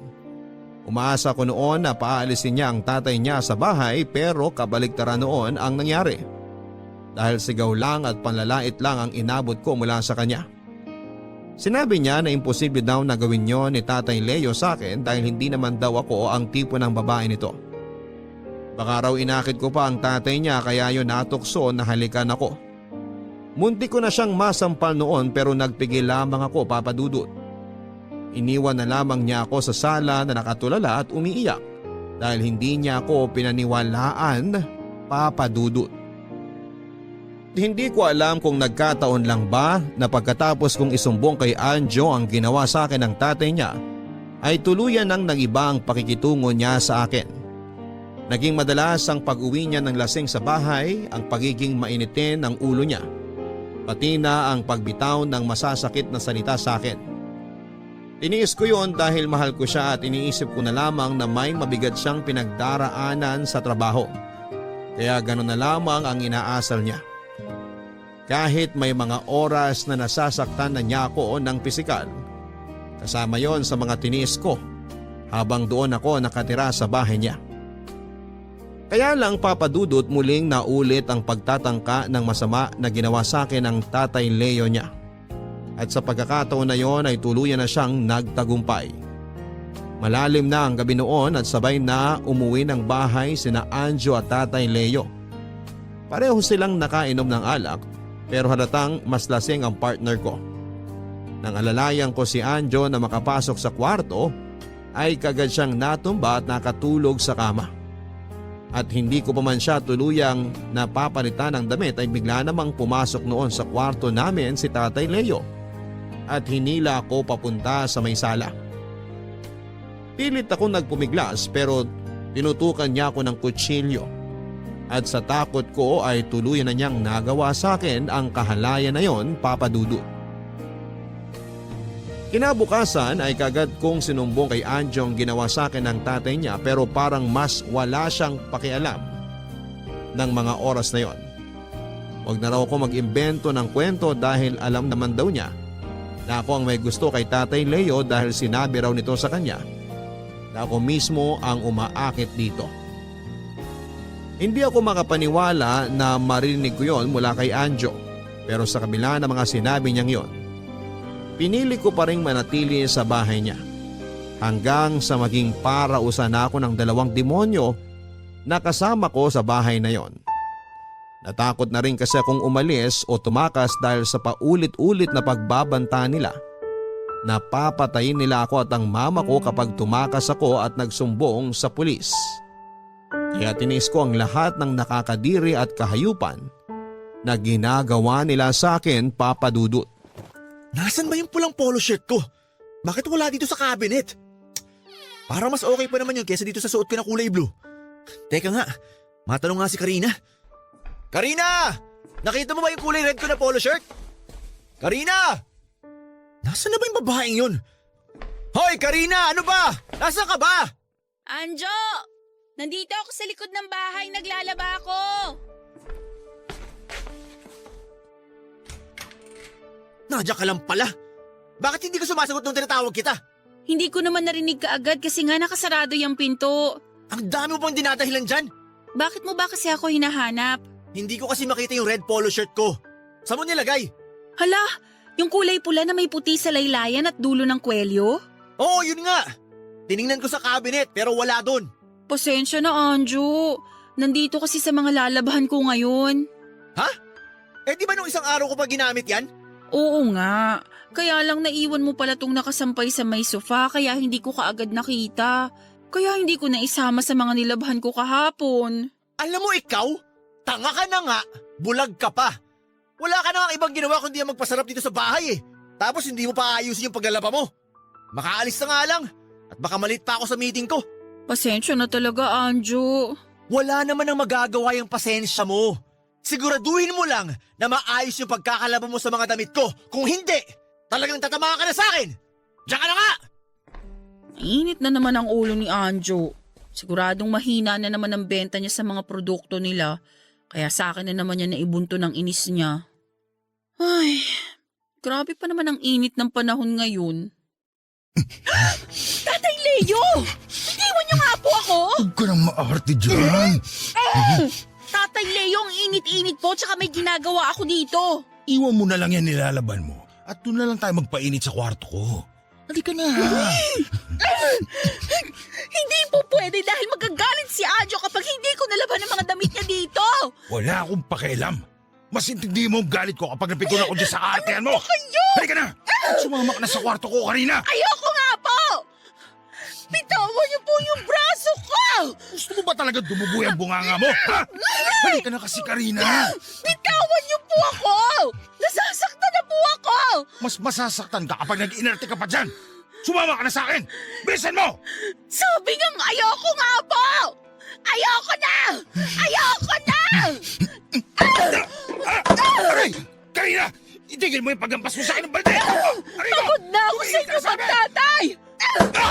Umaasa ko noon na paalisin niya ang tatay niya sa bahay pero kabaligtaran noon ang nangyari. Dahil sigaw lang at panlalait lang ang inabot ko mula sa kanya. Sinabi niya na imposible daw na gawin yon ni Tatay Leo sa akin dahil hindi naman daw ako ang tipo ng babae nito. Baka raw inakit ko pa ang tatay niya kaya yun natukso na halikan ako. Muntik ko na siyang masampal noon pero nagpigil lamang ako, Papadudot. Iniwan na lamang niya ako sa sala na nakatulala at umiiyak dahil hindi niya ako pinaniwalaan, Papadudot. Hindi ko alam kung nagkataon lang ba na pagkatapos kong isumbong kay Anjo ang ginawa sa akin ng tatay niya ay tuluyan nang nagiba ang pakikitungo niya sa akin. Naging madalas ang pag-uwi niya ng lasing sa bahay, ang pagiging mainitin ng ulo niya, pati na ang pagbitaw ng masasakit na salita sa akin. Tiniis ko yon dahil mahal ko siya at iniisip ko na lamang na may mabigat siyang pinagdaraanan sa trabaho. Kaya gano'n na lamang ang inaasal niya. Kahit may mga oras na nasasaktan na niya ako ng pisikal, kasama yon sa mga tiniis ko habang doon ako nakatira sa bahay niya. Kaya lang, Papadudot, muling naulit ang pagtatangka ng masama na ginawa sa akin ng Tatay Leo niya. At sa pagkakataon na yon ay tuluyan na siyang nagtagumpay. Malalim na ang gabi noon at sabay na umuwi ng bahay sina Anjo at Tatay Leo. Pareho silang nakainom ng alak pero halatang mas lasing ang partner ko. Nang alalayan ko si Anjo na makapasok sa kwarto ay kagad siyang natumba at nakatulog sa kama. At hindi ko pa man siya tuluyang napapalitan ng damit ay bigla namang pumasok noon sa kwarto namin si Tatay Leo at hinila ako papunta sa may sala. Pilit ako nagpumiglas pero tinutukan niya ako ng kutsilyo at sa takot ko ay tuluyan na niyang nagawa sa akin ang kahalayan na yon, Papa Dudut. Kinabukasan ay kagad kong sinumbong kay Anjo ang ginawa sa akin ng tatay niya pero parang mas wala siyang pakialam ng mga oras na yon. Huwag na raw ako mag-imbento ng kwento dahil alam naman daw niya na ako ang may gusto kay Tatay Leo dahil sinabi raw nito sa kanya na ako mismo ang umaakit dito. Hindi ako makapaniwala na marinig ko yon mula kay Anjo pero sa kabila ng mga sinabi niyang yon, pinili ko pa rin manatili sa bahay niya hanggang sa maging parausan ako ng 2 demonyo na kasama ko sa bahay na yon. Natakot na rin kasi akong umalis o tumakas dahil sa paulit-ulit na pagbabanta nila. Napapatayin nila ako at ang mama ko kapag tumakas ako at nagsumbong sa pulis. Kaya tinis ko ang lahat ng nakakadiri at kahayupan na ginagawa nila sa akin, Papa Dudut. Nasaan ba yung pulang polo shirt ko? Bakit wala dito sa cabinet? Parang mas okay pa naman yun kesa dito sa suot ko na kulay blue. Teka nga, matanong nga si Karina. Karina! Nakita mo ba yung kulay red ko na polo shirt? Karina! Nasaan na ba yung babaeng yun? Hoy, Karina! Ano ba? Nasaan ka ba? Anjo! Nandito ako sa likod ng bahay, naglalaba ako. Nadya ka lang pala. Bakit hindi ka sumasagot nung tinatawag kita? Hindi ko naman narinig kaagad kasi nga nakasarado yung pinto. Ang dami mo pang dinadahilan dyan. Bakit mo ba kasi ako hinahanap? Hindi ko kasi makita yung red polo shirt ko. Saan mo nilagay? Hala, yung kulay pula na may puti sa laylayan at dulo ng kwelyo? Oo, yun nga. Tiningnan ko sa cabinet pero wala doon. Pasensya na, Anjo. Nandito kasi sa mga lalabahan ko ngayon. Ha? Eh di ba nung isang araw ko pa ginamit yan? Oo nga. Kaya lang naiwan mo pala tong nakasampay sa may sofa kaya hindi ko kaagad nakita. Kaya hindi ko na isama sa mga nilabahan ko kahapon. Alam mo ikaw, tanga ka na nga, bulag ka pa. Wala ka na nga ibang ginawa kundi ang magpasarap dito sa bahay eh. Tapos hindi mo pa ayusin yung paglalaba mo. Makaalis na nga lang at baka malit pa ako sa meeting ko. Pasensya na talaga, Anjo. Wala naman ang magagawa yung pasensya mo. Siguraduhin mo lang na maayos yung pagkakalaba mo sa mga damit ko. Kung hindi, talagang tatamaan ka na sa akin. Diyan ka na nga! Init na naman ang ulo ni Anjo. Siguradong mahina na naman ang benta niya sa mga produkto nila. Kaya sa akin na naman niya naibunto ng inis niya. Ay, grabe pa naman ang init ng panahon ngayon. Tatay Leo! Iwan niyo nga po ako! Huwag ka nang maarte dyan. Tatay Leo, ang init-init po tsaka may ginagawa ako dito. Iwan mo na lang yan nilalaban mo at doon na lang tayo magpainit sa kwarto ko. Halika na. Hindi po pwede dahil magagalit si Anjo kapag hindi ko nalaban ang mga damit niya dito. Wala akong pakialam. Mas intindi mo ang galit ko kapag napikon ako dyan sa kaartehan mo. Halika na. Sumama ka na sa kwarto ko, Karina. Ayoko nga po! Bitawan niyo po yung braso ko! Gusto mo ba talaga dumubuhay ang bunganga mo? Ha? Halika na kasi, Karina. Bitawan niyo po ako! Nasasaktan na po ako! Mas masasaktan ka kapag nag-inerte ka pa dyan. Sumama ka na sa akin. Bilisan mo! Sabi ngang ayoko nga po! Ayoko na! Ayoko na! Aray! Karina! Itigil mo yung paggampas mo sa akin ng balde! Pagod na ako sa inyo, pagtatay! Ano ba?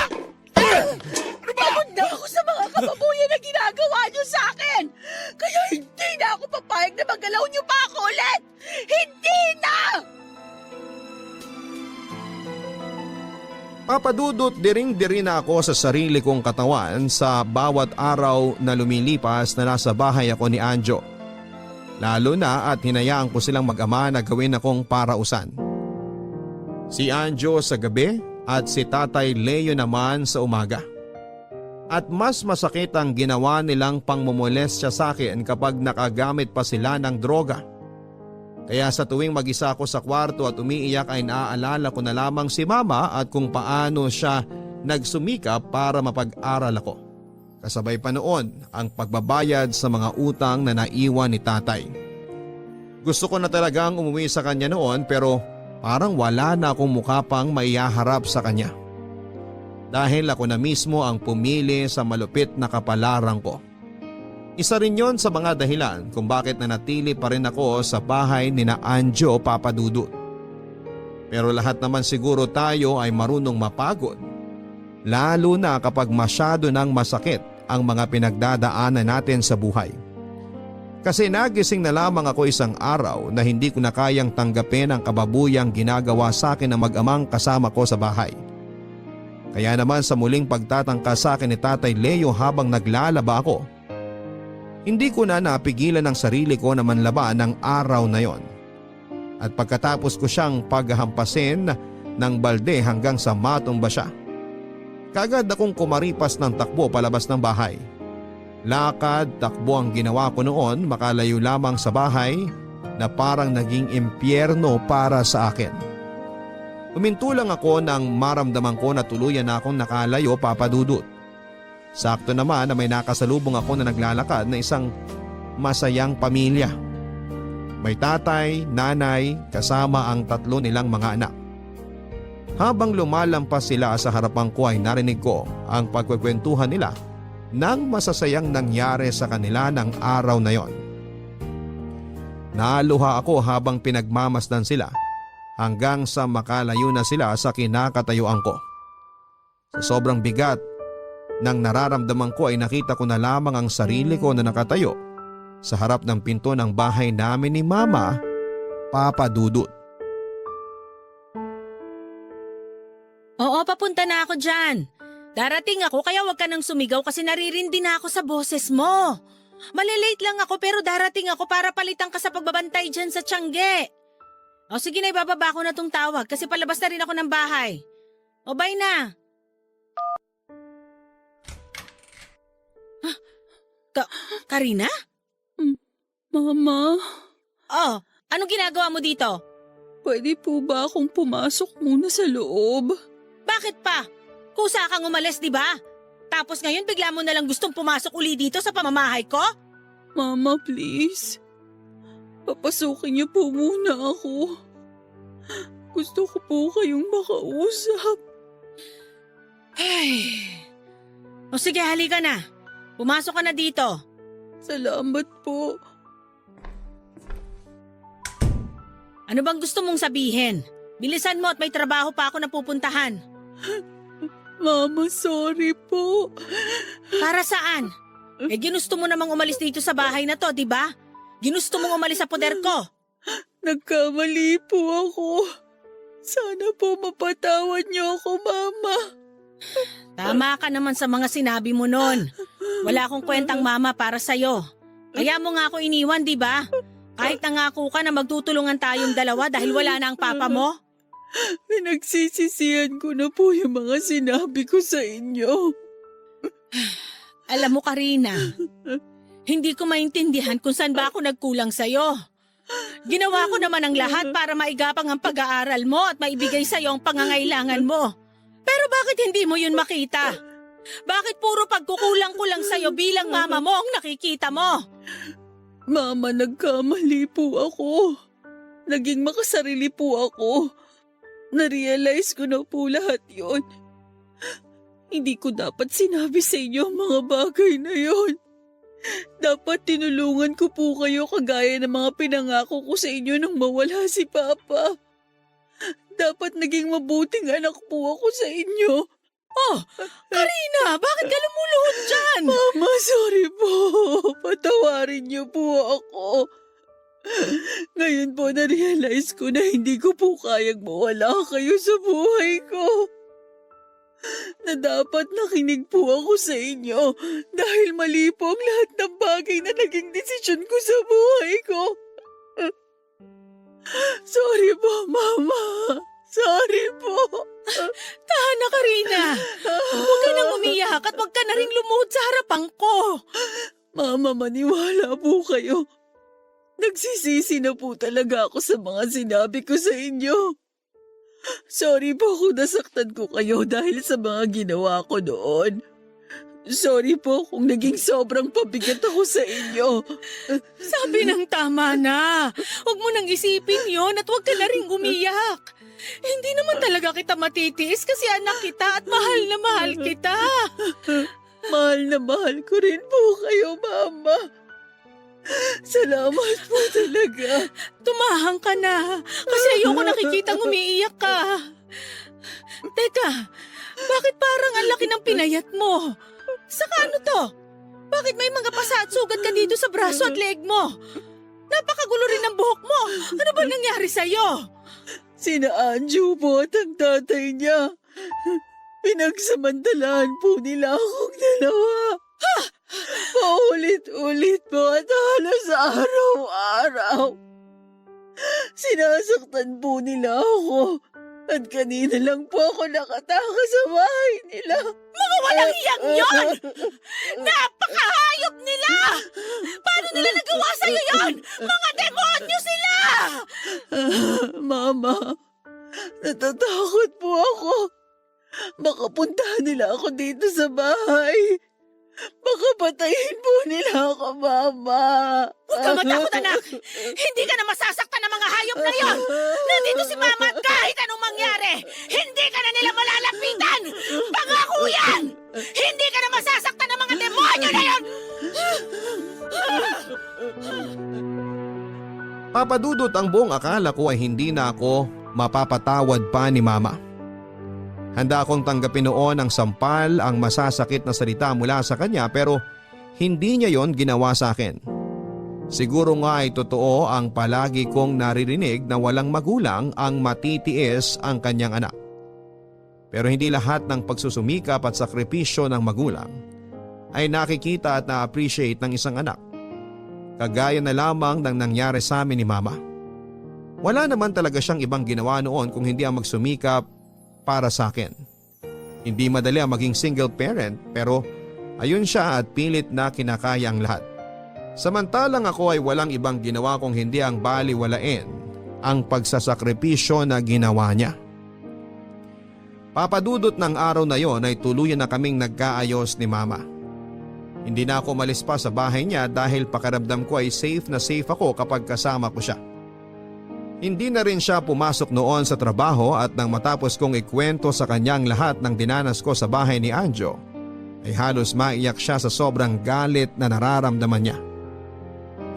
Pagod na ako sa mga kababuyan na ginagawa niyo sa akin! Kaya hindi na ako papayag na magalaw niyo pa ako ulit! Hindi na! Papadudot diring-diri na ako sa sarili kong katawan sa bawat araw na lumilipas na nasa bahay ako ni Anjo. Lalo na at hinayaan ko silang mag-ama na gawin akong parausan. Si Anjo sa gabi at si Tatay Leo naman sa umaga. At mas masakit ang ginawa nilang pangmomolestya sa akin kapag nakagamit pa sila ng droga. Kaya sa tuwing mag-isa ako sa kwarto at umiiyak ay naaalala ko na lamang si mama at kung paano siya nagsumikap para mapag-aral ako. Kasabay pa noon ang pagbabayad sa mga utang na naiwan ni tatay. Gusto ko na talagang umuwi sa kanya noon pero parang wala na akong mukha pang maihaharap sa kanya. Dahil ako na mismo ang pumili sa malupit na kapalaran ko. Isa rin yon sa mga dahilan kung bakit nanatili pa rin ako sa bahay ni na Anjo Papadudut. Pero lahat naman siguro tayo ay marunong mapagod. Lalo na kapag masyado nang masakit ang mga pinagdadaanan natin sa buhay. Kasi nagising na lamang ako isang araw na hindi ko na kayang tanggapin ang kababuyang ginagawa sa akin ng mag-amang kasama ko sa bahay. Kaya naman sa muling pagtatangka sa akin ni Tatay Leo habang naglalaba ako, hindi ko na napigilan ang sarili ko na manlaba ng araw na yon. At pagkatapos ko siyang paghahampasin ng balde hanggang sa matumba siya, kaagad akong kumaripas ng takbo palabas ng bahay. Lakad, takbo ang ginawa ko noon, makalayo lamang sa bahay na parang naging impyerno para sa akin. Huminto lang ako nang maramdaman ko na tuluyan na akong nakalayo, Papadudut. Sakto naman na may nakasalubong ako na naglalakad na isang masayang pamilya. May tatay, nanay, kasama ang 3 nilang mga anak. Habang lumalampas sila sa harapan ko ay narinig ko ang pagkukwentuhan nila ng masasayang nangyari sa kanila ng araw na yon. Naluha ako habang pinagmamasdan sila hanggang sa makalayo na sila sa kinakatayuan ko. Sa sobrang bigat ng nararamdaman ko ay nakita ko na lamang ang sarili ko na nakatayo sa harap ng pinto ng bahay namin ni Mama, Papadudut. Oo, papunta na ako dyan. Darating ako kaya wag ka nang sumigaw kasi naririndi na ako sa boses mo. Malilate lang ako pero darating ako para palitan ka sa pagbabantay dyan sa Tiangge. O sige na, ibababa ko na tong tawag kasi palabas na rin ako ng bahay. O bye na. Karina? Mama, Oh, anong ginagawa mo dito? pwede po ba akong pumasok muna sa loob? Bakit pa? Kusa kang umalis, di ba? Tapos ngayon bigla mo na lang gustong pumasok uli dito sa pamamahay ko? Mama, please. Papasukin niyo po muna ako. Gusto ko po kayong makausap. Ay. O sige, halika na. Pumasok ka na dito. Salamat po. Ano bang gusto mong sabihin? Bilisan mo at may trabaho pa ako na pupuntahan. Mama, sorry po. Para saan? Ginusto mo namang umalis dito sa bahay na to, di ba? Ginusto mong umalis sa poder ko. Nagkamali po ako. Sana po mapatawad niyo ako, Mama. Tama ka naman sa mga sinabi mo nun. Wala akong kwentang mama para sa'yo. Kaya mo nga ako iniwan, di ba? Kahit nangako ka na magtutulungan tayong dalawa dahil wala na ang papa mo. Pinagsisisihan ko na po yung mga sinabi ko sa inyo. Alam mo, Karina, hindi ko maintindihan kung saan ba ako nagkulang sa'yo. Ginawa ko naman ang lahat para maigapang ang pag-aaral mo at maibigay sa'yo ang pangangailangan mo. Pero bakit hindi mo yun makita? Bakit puro pagkukulang ko lang sa'yo bilang mama mo ang nakikita mo? Mama, nagkamali po ako. Naging makasarili po ako. Narealize ko na po lahat yon. Hindi ko dapat sinabi sa inyo ang mga bagay na yon. Dapat tinulungan ko po kayo kagaya ng mga pinangako ko sa inyo nang mawala si Papa. Dapat naging mabuting anak po ako sa inyo. Oh, Karina, bakit ka lumuluhod dyan? Mama, sorry po. Patawarin niyo po ako. Ngayon po na-realize ko na hindi ko po kayang mawala kayo sa buhay ko. Na dapat nakinig po ako sa inyo dahil mali po ang lahat ng bagay na naging desisyon ko sa buhay ko. Sorry po, Mama. Sorry po. Tama na, Karina. Huwag ka nang umiyak at huwag ka na rin lumuhod sa harapan ko. Mama, maniwala po kayo. Nagsisisi na po talaga ako sa mga sinabi ko sa inyo. Sorry po kung nasaktan ko kayo dahil sa mga ginawa ko noon. Sorry po kung naging sobrang pabigat ako sa inyo. Sabi ng tama na. Huwag mo nang isipin yon at huwag ka na rin umiyak. Hindi naman talaga kita matitiis kasi anak kita at mahal na mahal kita. Mahal na mahal ko rin po kayo, Mama. Salamat po talaga. Tumahang ka na kasi ayoko nakikitang umiiyak ka. Teka, bakit parang ang laki ng pinayat mo? Saka ano to? Bakit may mga pasa at sugat ka dito sa braso at leg mo? Napakagulo rin ng buhok mo. Ano ba nangyari sa'yo? Sina Anjo po at ang tatay niya. Pinagsamantalahan po nila akong dalawa. Paulit-ulit po at halos araw-araw. Sinasaktan po nila ako. At kanina lang po ako nakataka sa bahay nila. Mga walang hiyang yon! Napakahayop nila! Paano nila nagawa sa'yo yon? Mga demonyo sila! Mama, natatakot po ako. Baka puntahan nila ako dito sa bahay. Baka patayin po nila ako, Mama. Huwag ka matakot, anak! Hindi ka na masasaktan ng mga hayop na yon! Nandito si Mama at kahit anong mangyari, hindi ka na nila malalapitan! Pangako yan! Hindi ka na masasaktan ng mga demonyo na yon! Papadudot ang buong akala ko ay hindi na ako mapapatawad pa ni Mama. Handa akong tanggapin noon ang sampal, ang masasakit na salita mula sa kanya pero hindi niya yon ginawa sa akin. Siguro nga ay totoo ang palagi kong naririnig na walang magulang ang matitiis ang kanyang anak. Pero hindi lahat ng pagsusumikap at sakripisyo ng magulang ay nakikita at na-appreciate ng isang anak. Kagaya na lamang ng nangyari sa amin ni Mama. Wala naman talaga siyang ibang ginawa noon kung hindi ang magsumikap para sa akin. Hindi madali ang maging single parent pero ayun siya at pilit na kinakaya ang lahat. Samantalang ako ay walang ibang ginawa kung hindi ang baliwalain ang pagsasakripisyo na ginawa niya. Papadudot ng araw na yon ay tuluyan na kaming nagkaayos ni Mama. Hindi na ako malis pa sa bahay niya dahil pakiramdam ko ay safe na safe ako kapag kasama ko siya. Hindi na rin siya pumasok noon sa trabaho at nang matapos kong ikwento sa kanyang lahat ng dinanas ko sa bahay ni Anjo, ay halos maiyak siya sa sobrang galit na nararamdaman niya.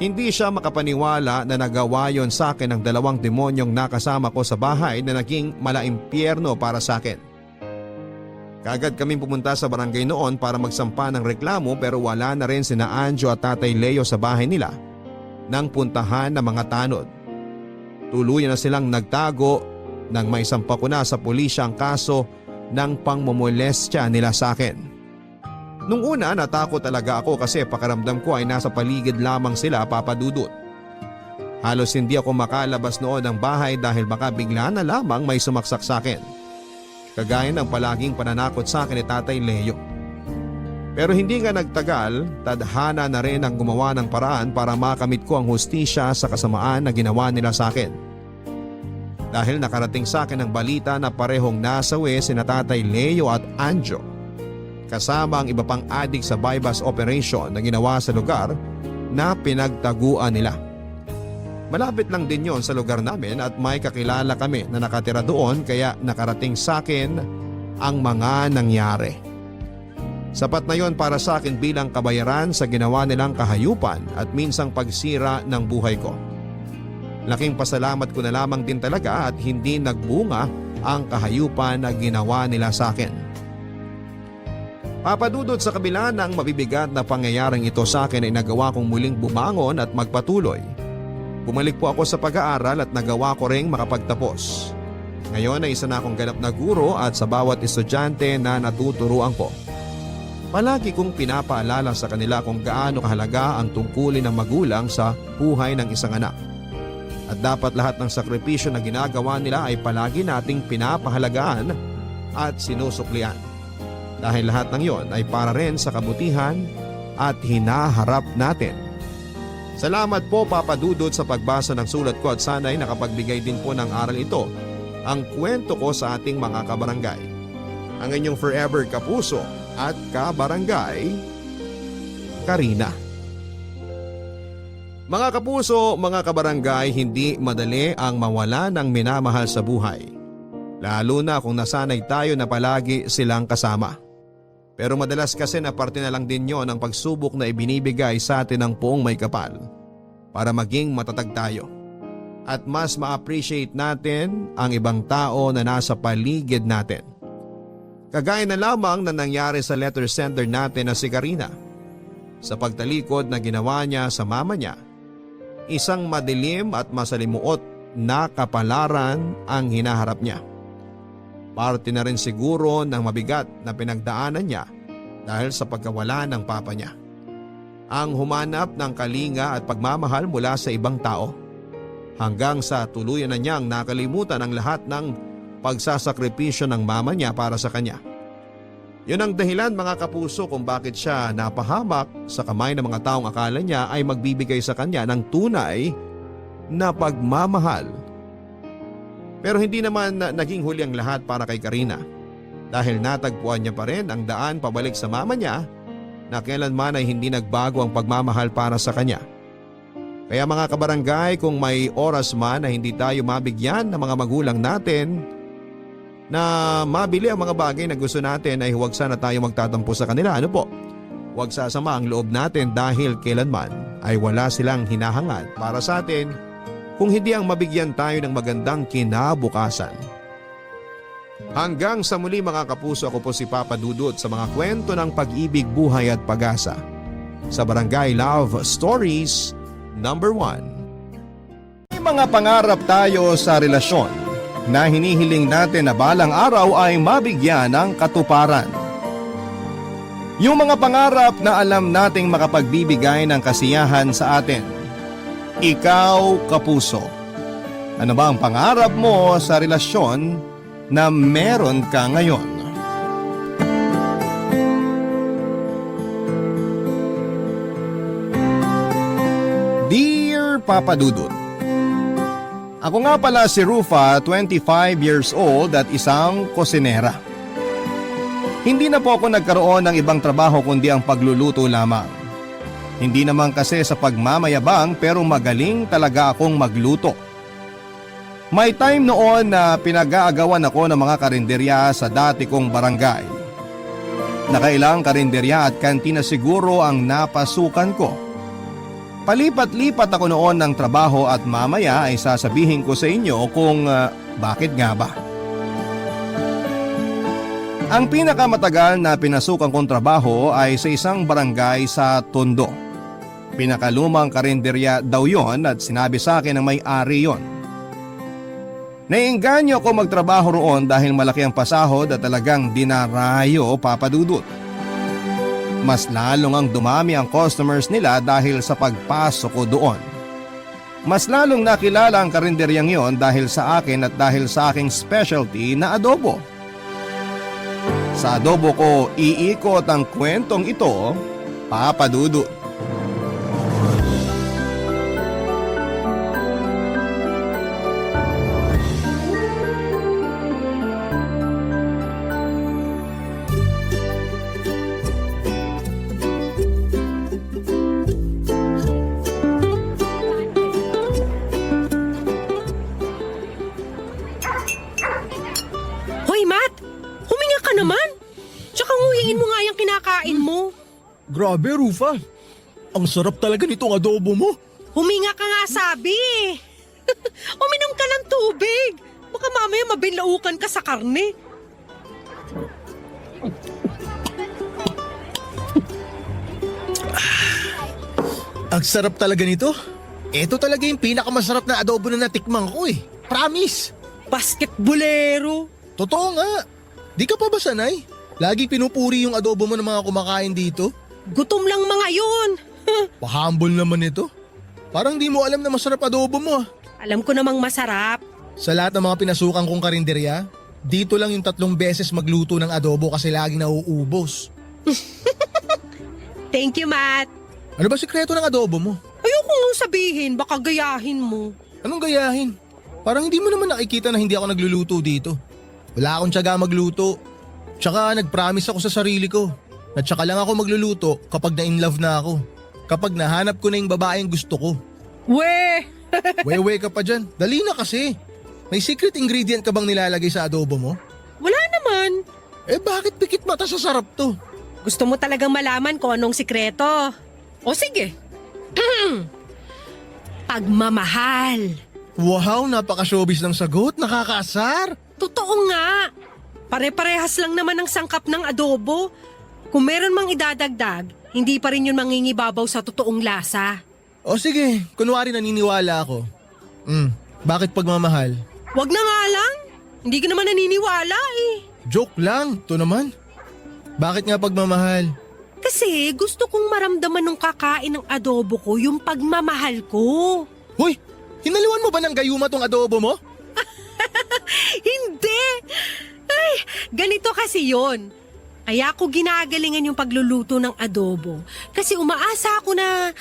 Hindi siya makapaniwala na nagawa yon sa akin ng dalawang demonyong nakasama ko sa bahay na naging malaimpyerno para sa akin. Kaagad kaming pumunta sa barangay noon para magsampa ng reklamo pero wala na rin sina Anjo at Tatay Leo sa bahay nila nang puntahan ng mga tanod. Tuluyan na silang nagtago nang maisampa ko na sa pulisya ang kaso ng pangmomolestya nila sa akin. Nung una natakot talaga ako kasi pakiramdam ko ay nasa paligid lamang sila, Papadudot. Halos hindi ako makalabas noon ng bahay dahil baka bigla na lamang may sumaksak sa akin. Kagaya ng palaging pananakot sa akin ni Tatay Leo. Pero hindi nga nagtagal, tadhana na rin ang gumawa ng paraan para makamit ko ang hustisya sa kasamaan na ginawa nila sa akin. Dahil nakarating sa akin ang balita na parehong nasawi sina Tatay Leo at Anjo, kasama ang iba pang adik sa bypass operation na ginawa sa lugar na pinagtaguan nila. Malapit lang din yon sa lugar namin at may kakilala kami na nakatira doon kaya nakarating sa akin ang mga nangyari. Sapat na yon para sa akin bilang kabayaran sa ginawa nilang kahayupan at minsang pagsira ng buhay ko. Laking pasalamat ko na lamang din talaga at hindi nagbunga ang kahayupan na ginawa nila sa akin. Papadudot sa kabila ng mabibigat na pangyayaring ito sa akin ay nagawa kong muling bumangon at magpatuloy. Bumalik po ako sa pag-aaral at nagawa ko ring makapagtapos. Ngayon ay isa na akong ganap na guro at sa bawat estudyante na natuturuan ko. Palagi kong pinapaalala sa kanila kung gaano kahalaga ang tungkulin ng magulang sa buhay ng isang anak. At dapat lahat ng sakripisyo na ginagawa nila ay palagi nating pinapahalagaan at sinusuklian. Dahil lahat ng yon ay para rin sa kabutihan at hinaharap natin. Salamat po Papa Dudut sa pagbasa ng sulat ko at sana'y nakapagbigay din po ng aral ito ang kwento ko sa ating mga kabarangay. Ang inyong forever kapuso at kabarangay, Karina. Mga kapuso, mga kabarangay, hindi madali ang mawala ng minamahal sa buhay. Lalo na kung nasanay tayo na palagi silang kasama. Pero madalas kasi na parte na lang din yon ang pagsubok na ibinibigay sa atin ng poong may kapal para maging matatag tayo. At mas ma-appreciate natin ang ibang tao na nasa paligid natin. Kagaya na lamang na nangyari sa letter sender natin na si Karina. Sa pagtalikod na ginawa niya sa mama niya, isang madilim at masalimuot na kapalaran ang hinaharap niya. Parte na rin siguro ng mabigat na pinagdaanan niya dahil sa pagkawala ng papa niya. Ang humanap ng kalinga at pagmamahal mula sa ibang tao. Hanggang sa tuluyan na niyang nakalimutan ang lahat ng pagsasakripisyo ng mama niya para sa kanya. Yun ang dahilan mga kapuso kung bakit siya napahamak sa kamay ng mga taong akala niya ay magbibigay sa kanya ng tunay na pagmamahal. Pero hindi naman naging huli ang lahat para kay Karina dahil natagpuan niya pa rin ang daan pabalik sa mama niya na kailanman ay hindi nagbago ang pagmamahal para sa kanya. Kaya mga kabarangay, kung may oras man na hindi tayo mabigyan ng mga magulang natin na mabili ang mga bagay na gusto natin ay huwag sana tayo magtatampo sa kanila. Ano po? Huwag sasama ang loob natin dahil kailanman ay wala silang hinahangad para sa atin kung hindi ang mabigyan tayo ng magandang kinabukasan. Hanggang sa muli mga kapuso, ako po si Papa Dudut sa mga kwento ng pag-ibig, buhay at pag-asa sa Barangay Love Stories number 1. May mga pangarap tayo sa relasyon na hinihiling natin na balang araw ay mabigyan ng katuparan. Yung mga pangarap na alam nating makapagbibigay ng kasiyahan sa atin. Ikaw, kapuso, ano ba ang pangarap mo sa relasyon na meron ka ngayon? Dear Papa Dudut, ako nga pala si Rufa, 25 years old at isang kusinera. Hindi na po ako nagkaroon ng ibang trabaho kundi ang pagluluto lamang. Hindi naman kasi sa pagmamayabang pero magaling talaga akong magluto. May time noon na pinag-aagawan ako ng mga karinderya sa dati kong barangay. Nakailang karinderya at kantina siguro ang napasukan ko. Palipat-lipat ako noon ng trabaho at mamaya ay sasabihin ko sa inyo kung bakit nga ba. Ang pinakamatagal na pinasukan kong trabaho ay sa isang barangay sa Tondo. Pinakalumang karinderya daw yon at sinabi sa akin ng may-ari yon. Naiengganyo ko magtrabaho roon dahil malaki ang pasahod at talagang dinarayo, Papa Dudut. Mas lalong ang dumami ang customers nila dahil sa pagpasok ko doon. Mas lalong nakilala ang karinderyang yon dahil sa akin at dahil sa aking specialty na adobo. Sa adobo ko iikot ang kwentong ito, Papa Dudut. Grabe, Rufa. Ang sarap talaga nitong adobo mo. Huminga ka nga sabi eh. Uminom ka ng tubig. Baka mamaya mabilaukan ka sa karne. Ang sarap talaga nito. Ito talaga yung pinakamasarap na adobo na natikman ko eh. Promise. Basketbolero. Totoo nga. Di ka pa ba sanay? Lagi pinupuri yung adobo mo ng mga kumakain dito. Gutom lang mga yun. Pa-humble naman ito. Parang di mo alam na masarap adobo mo ah. Alam ko namang masarap. Sa lahat ng mga pinasukan kong karinderya, Dito lang yung 3 beses magluto ng adobo kasi laging nauubos. Thank you, Matt. Ano ba sikreto ng adobo mo? Ayoko nang sabihin, baka gayahin mo. Anong gayahin? Parang hindi mo naman nakikita na hindi ako nagluluto dito. Wala akong tiyaga magluto. Tsaka nag-promise ako sa sarili ko na tsaka lang ako magluluto kapag na-inlove na ako. Kapag nahanap ko na yung babaeng gusto ko. We! Wewe ka pa dyan. Dali na kasi. May secret ingredient ka bang nilalagay sa adobo mo? Wala naman. Eh bakit pikit mata sa sarap to? Gusto mo talagang malaman kung anong sikreto? O sige. Pagmamahal. Wow, napaka-showbiz ng sagot. Nakakaasar. Totoo nga. Pare-parehas lang naman ang sangkap ng adobo. Kung meron mang idadagdag, hindi pa rin yun mangingibabaw sa totoong lasa. O sige, kunwari naniniwala ako. Bakit pagmamahal? Wag na nga lang. Hindi ka naman naniniwala eh. Joke lang, to naman. Bakit nga pagmamahal? Kasi gusto kong maramdaman nung kakain ng adobo ko yung pagmamahal ko. Hoy, hinaliwan mo ba ng gayuma tong adobo mo? Hindi! Ay, ganito kasi yon. Kaya ako ginagalingan yung pagluluto ng adobo. Kasi umaasa ako na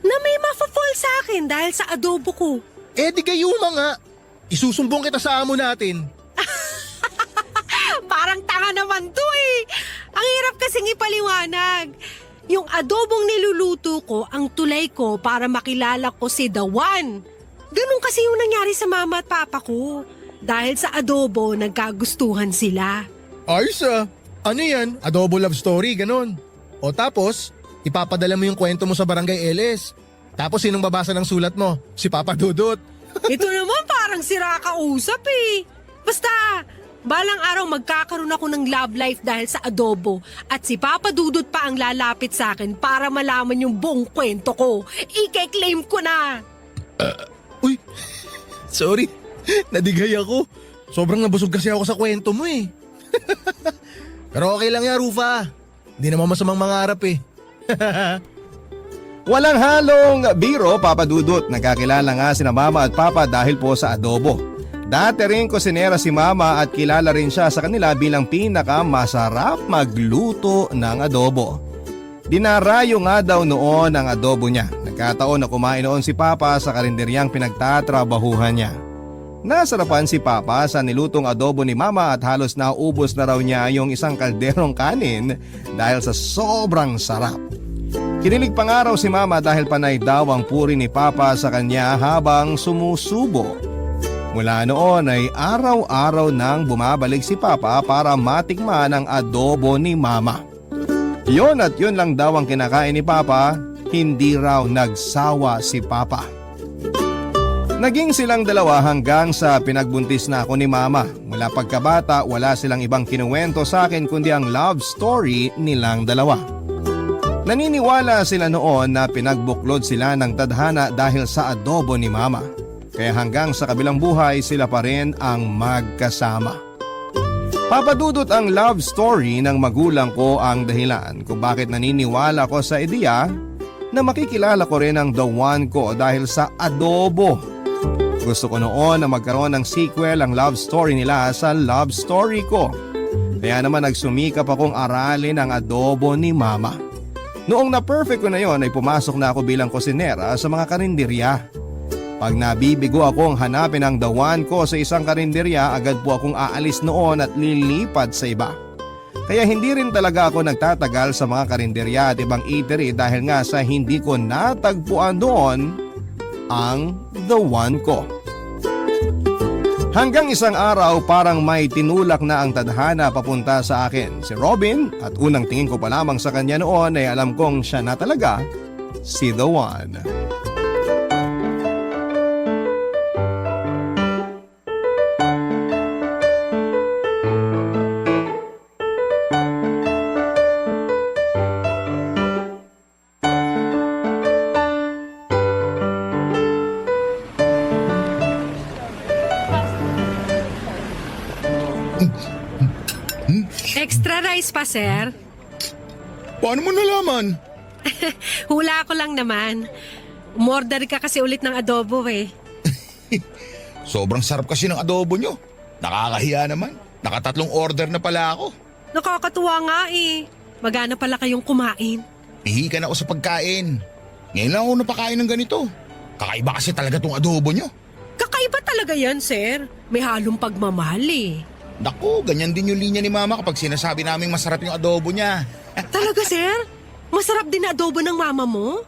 may mafa-fall sa akin dahil sa adobo ko. Eh di gayuma nga. Isusumbong kita sa amo natin. Parang tanga naman to eh. Ang hirap kasing ipaliwanag. Yung adobong niluluto ko, ang tulay ko para makilala ko si The One. Ganun kasi yung nangyari sa mama at papa ko. Dahil sa adobo, nagkagustuhan sila. Ayos ah. Ano yan? Adobo love story, ganon. O tapos, ipapadala mo yung kwento mo sa barangay LS. Tapos sinong babasa ng sulat mo? Si Papa Dudut. Ito naman parang sira ka usap eh. Basta, balang araw magkakaroon ako ng love life dahil sa adobo at si Papa Dudut pa ang lalapit sa akin para malaman yung buong kwento ko. Ike-claim ko na. Uy, sorry. Nadigay ako. Sobrang nabusog kasi ako sa kwento mo eh. Pero okay lang yan, Rufa. Hindi naman masamang mangarap eh. Walang halong biro, Papa Dudut. Nagkakilala nga sina Mama at Papa dahil po sa adobo. Dati rin kusinera si Mama at kilala rin siya sa kanila bilang pinakamasarap magluto ng adobo. Dinarayo nga daw noon ang adobo niya. Nagkataon na kumain noon si Papa sa karinderyang pinagtatrabahuhan niya. Nasarapan si Papa sa nilutong adobo ni Mama at halos naubos na raw niya yung isang kalderong kanin dahil sa sobrang sarap. Kinilig pa nga raw si Mama dahil panay daw ang puri ni Papa sa kanya habang sumusubo. Mula noon ay araw-araw nang bumabalik si Papa para matikman ang adobo ni Mama. Yon at yun lang daw ang kinakain ni Papa, hindi raw nagsawa si Papa. Naging silang dalawa hanggang sa pinagbuntis na ako ni Mama. Mula pagkabata, wala silang ibang kinuwento sa akin kundi ang love story nilang dalawa. Naniniwala sila noon na pinagbuklod sila ng tadhana dahil sa adobo ni Mama. Kaya hanggang sa kabilang buhay sila pa rin ang magkasama. Papa Dudut, ang love story ng magulang ko ang dahilan kung bakit naniniwala ko sa ideya na makikilala ko rin ang the one ko dahil sa adobo. Gusto ko noon na magkaroon ng sequel ang love story nila sa love story ko. Kaya naman nagsumikap akong aralin ang adobo ni Mama. Noong na-perfect ko na yon ay pumasok na ako bilang kusinera sa mga karinderya. Pag nabibigo akong hanapin ang the one ko sa isang karinderya, agad po akong aalis noon at lilipat sa iba. Kaya hindi rin talaga ako nagtatagal sa mga karinderya at ibang eatery dahil nga sa hindi ko natagpuan doon ang the one ko. Hanggang isang araw parang may tinulak na ang tadhana papunta sa akin, si Robin, at unang tingin ko pa lamang sa kanya noon ay alam kong siya na talaga, si the one. Extra rice pa, sir? Paano mo nalaman? Hula ko lang naman. Umorder ka kasi ulit ng adobo eh. Sobrang sarap kasi ng adobo nyo. Nakakahiya naman. Nakatatlong order na pala ako. Nakakatuwa nga eh. Magana pala kayong kumain. Pihikan ako sa pagkain. Ngayon lang ako napakain ng ganito. Kakaiba kasi talaga tong adobo nyo. Kakaiba talaga yan, sir. May halong pagmamahal eh. Naku, ganyan din yung linya ni Mama kapag sinasabi naming masarap yung adobo niya. Talaga, sir? Masarap din na adobo ng mama mo?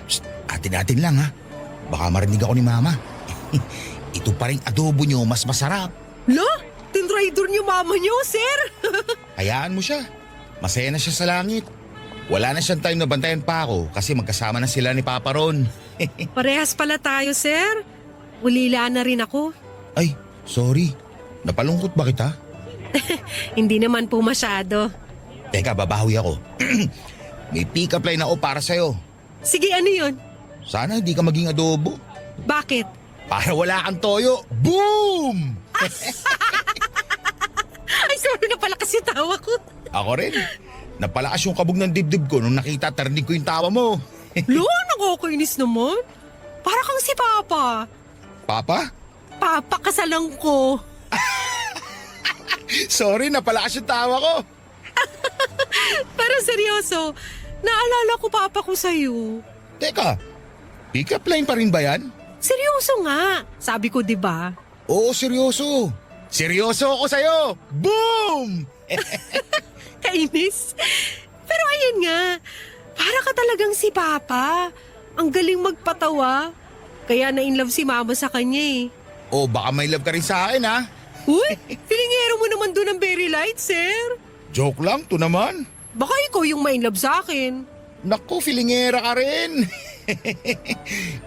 Psst, atin-atin lang ha. Baka marinig ako ni Mama. Ito pa rin adobo nyo mas masarap. Lo? Tinrider niyo mama niyo, sir? Hayaan mo siya. Masaya na siya sa langit. Wala na siyang time na bantayan pa ako kasi magkasama na sila ni Papa Ron. Parehas pala tayo, sir. Ulila na rin ako. Ay, sorry. Napalungkot ba kita? Hindi naman po masyado. Teka, babawi ako. May pick-up line ako para sa'yo. Sige, ano yun? Sana hindi ka maging adobo. Bakit? Para wala kang toyo. Boom! Ay, sorry na pala kasi tawa ko. Ako rin. Napalakas yung kabog ng dibdib ko nung nakita at narinig ko yung tawa mo. Lo, nakakainis naman. Para kang si Papa. Papa? Papa, kasalang ko. Sorry, napalakas yung tawa ko. Pero seryoso, naalala ko Papa ko sa'yo. Teka, pick-up line pa rin ba yan? Seryoso nga. Sabi ko, di ba? Oo, seryoso. Seryoso ako sa'yo. Boom! Kainis. Pero ayun nga, para ka talagang si Papa. Ang galing magpatawa. Kaya na-inlove si Mama sa kanya eh. O baka may love ka rin sa akin ha? Uy, pilingero mo naman doon ng very light, sir. Joke lang, to naman. Baka ikaw yung ma-inlove sa akin. Naku, filingera ka rin.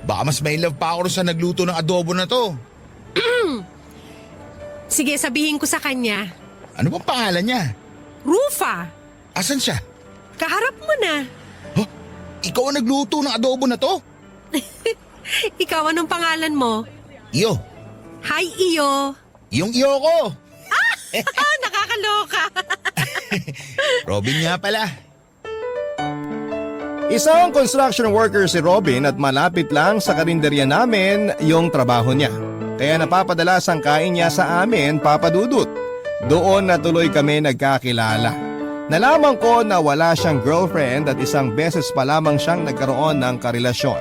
Baka mas may love pa ako sa nagluto ng adobo na to. Sige, sabihin ko sa kanya. Ano bang pangalan niya? Rufa, Asan siya? kaharap mo na. Huh? Ikaw ang nagluto ng adobo na to? Ikaw, anong pangalan mo? Iyo. Hi, Iyo. Yung iyo ko. Nakakaloka. Robin nga pala. Isang construction worker si Robin at malapit lang sa karinderya namin yung trabaho niya. Kaya napapadalas ang kain niya sa amin, Papa Dudut. Doon na tuloy kami nagkakilala. Nalaman ko na wala siyang girlfriend at isang beses pa lamang siyang nagkaroon ng karelasyon.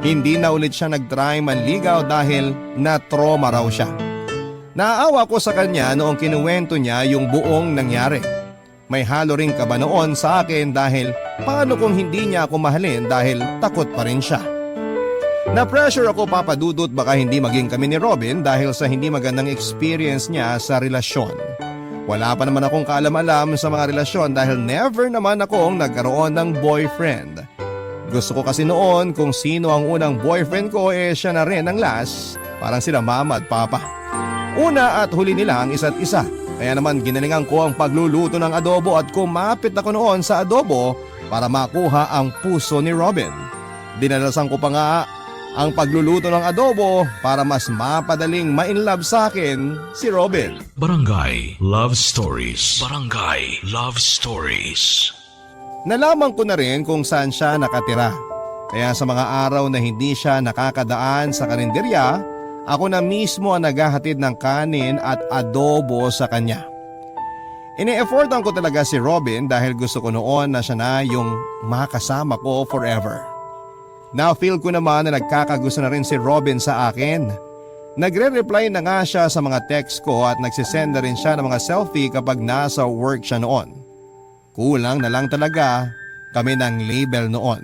Hindi na ulit siya nag-try manligaw dahil na-trauma raw siya. Naawa ko sa kanya noong kinuwento niya yung buong nangyari. May halo ring kaba noon sa akin dahil paano kung hindi niya ako mahalin dahil takot pa rin siya. Na-pressure ako, Papa Dudut, baka hindi maging kami ni Robin dahil sa hindi magandang experience niya sa relasyon. Wala pa naman akong kaalam-alam sa mga relasyon dahil never naman akong nagkaroon ng boyfriend. Gusto ko kasi noon kung sino ang unang boyfriend ko siya na rin ang last, parang sila Mama at Papa. Una at huli nila ang isa't isa, kaya naman ginalingan ko ang pagluluto ng adobo at kumapit ako noon sa adobo para makuha ang puso ni Robin. Dinalasan ko pa nga ang pagluluto ng adobo para mas mapadaling ma-inlove sa akin si Robin. Barangay Love Stories. Barangay Love Stories. Nalaman ko na rin kung saan siya nakatira. Kaya sa mga araw na hindi siya nakakadaan sa karinderya, ako na mismo ang naghahatid ng kanin at adobo sa kanya. Ine-effortan ko talaga si Robin dahil gusto ko noon na siya na yung makasama ko forever. Na-feel ko naman na nagkakagusto na rin si Robin sa akin. Nagre-reply na nga siya sa mga text ko at nagsisend na rin siya ng mga selfie kapag nasa work siya noon. Kulang na lang talaga kami ng label noon.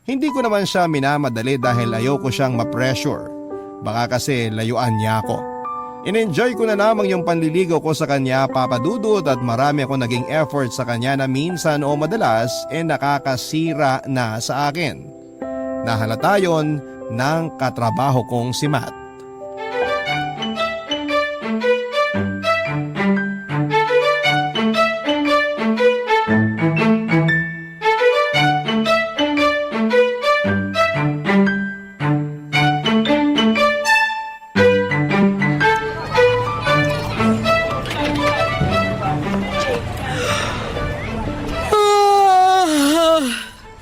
Hindi ko naman siya minamadali dahil ayoko siyang ma-pressure. Baka kasi layuan niya ako. In-enjoy ko na lamang yung panliligaw ko sa kanya, Papa Dudut, at marami ako naging effort sa kanya na minsan o madalas nakakasira na sa akin. Nahalata yon ng katrabaho kong si Matt.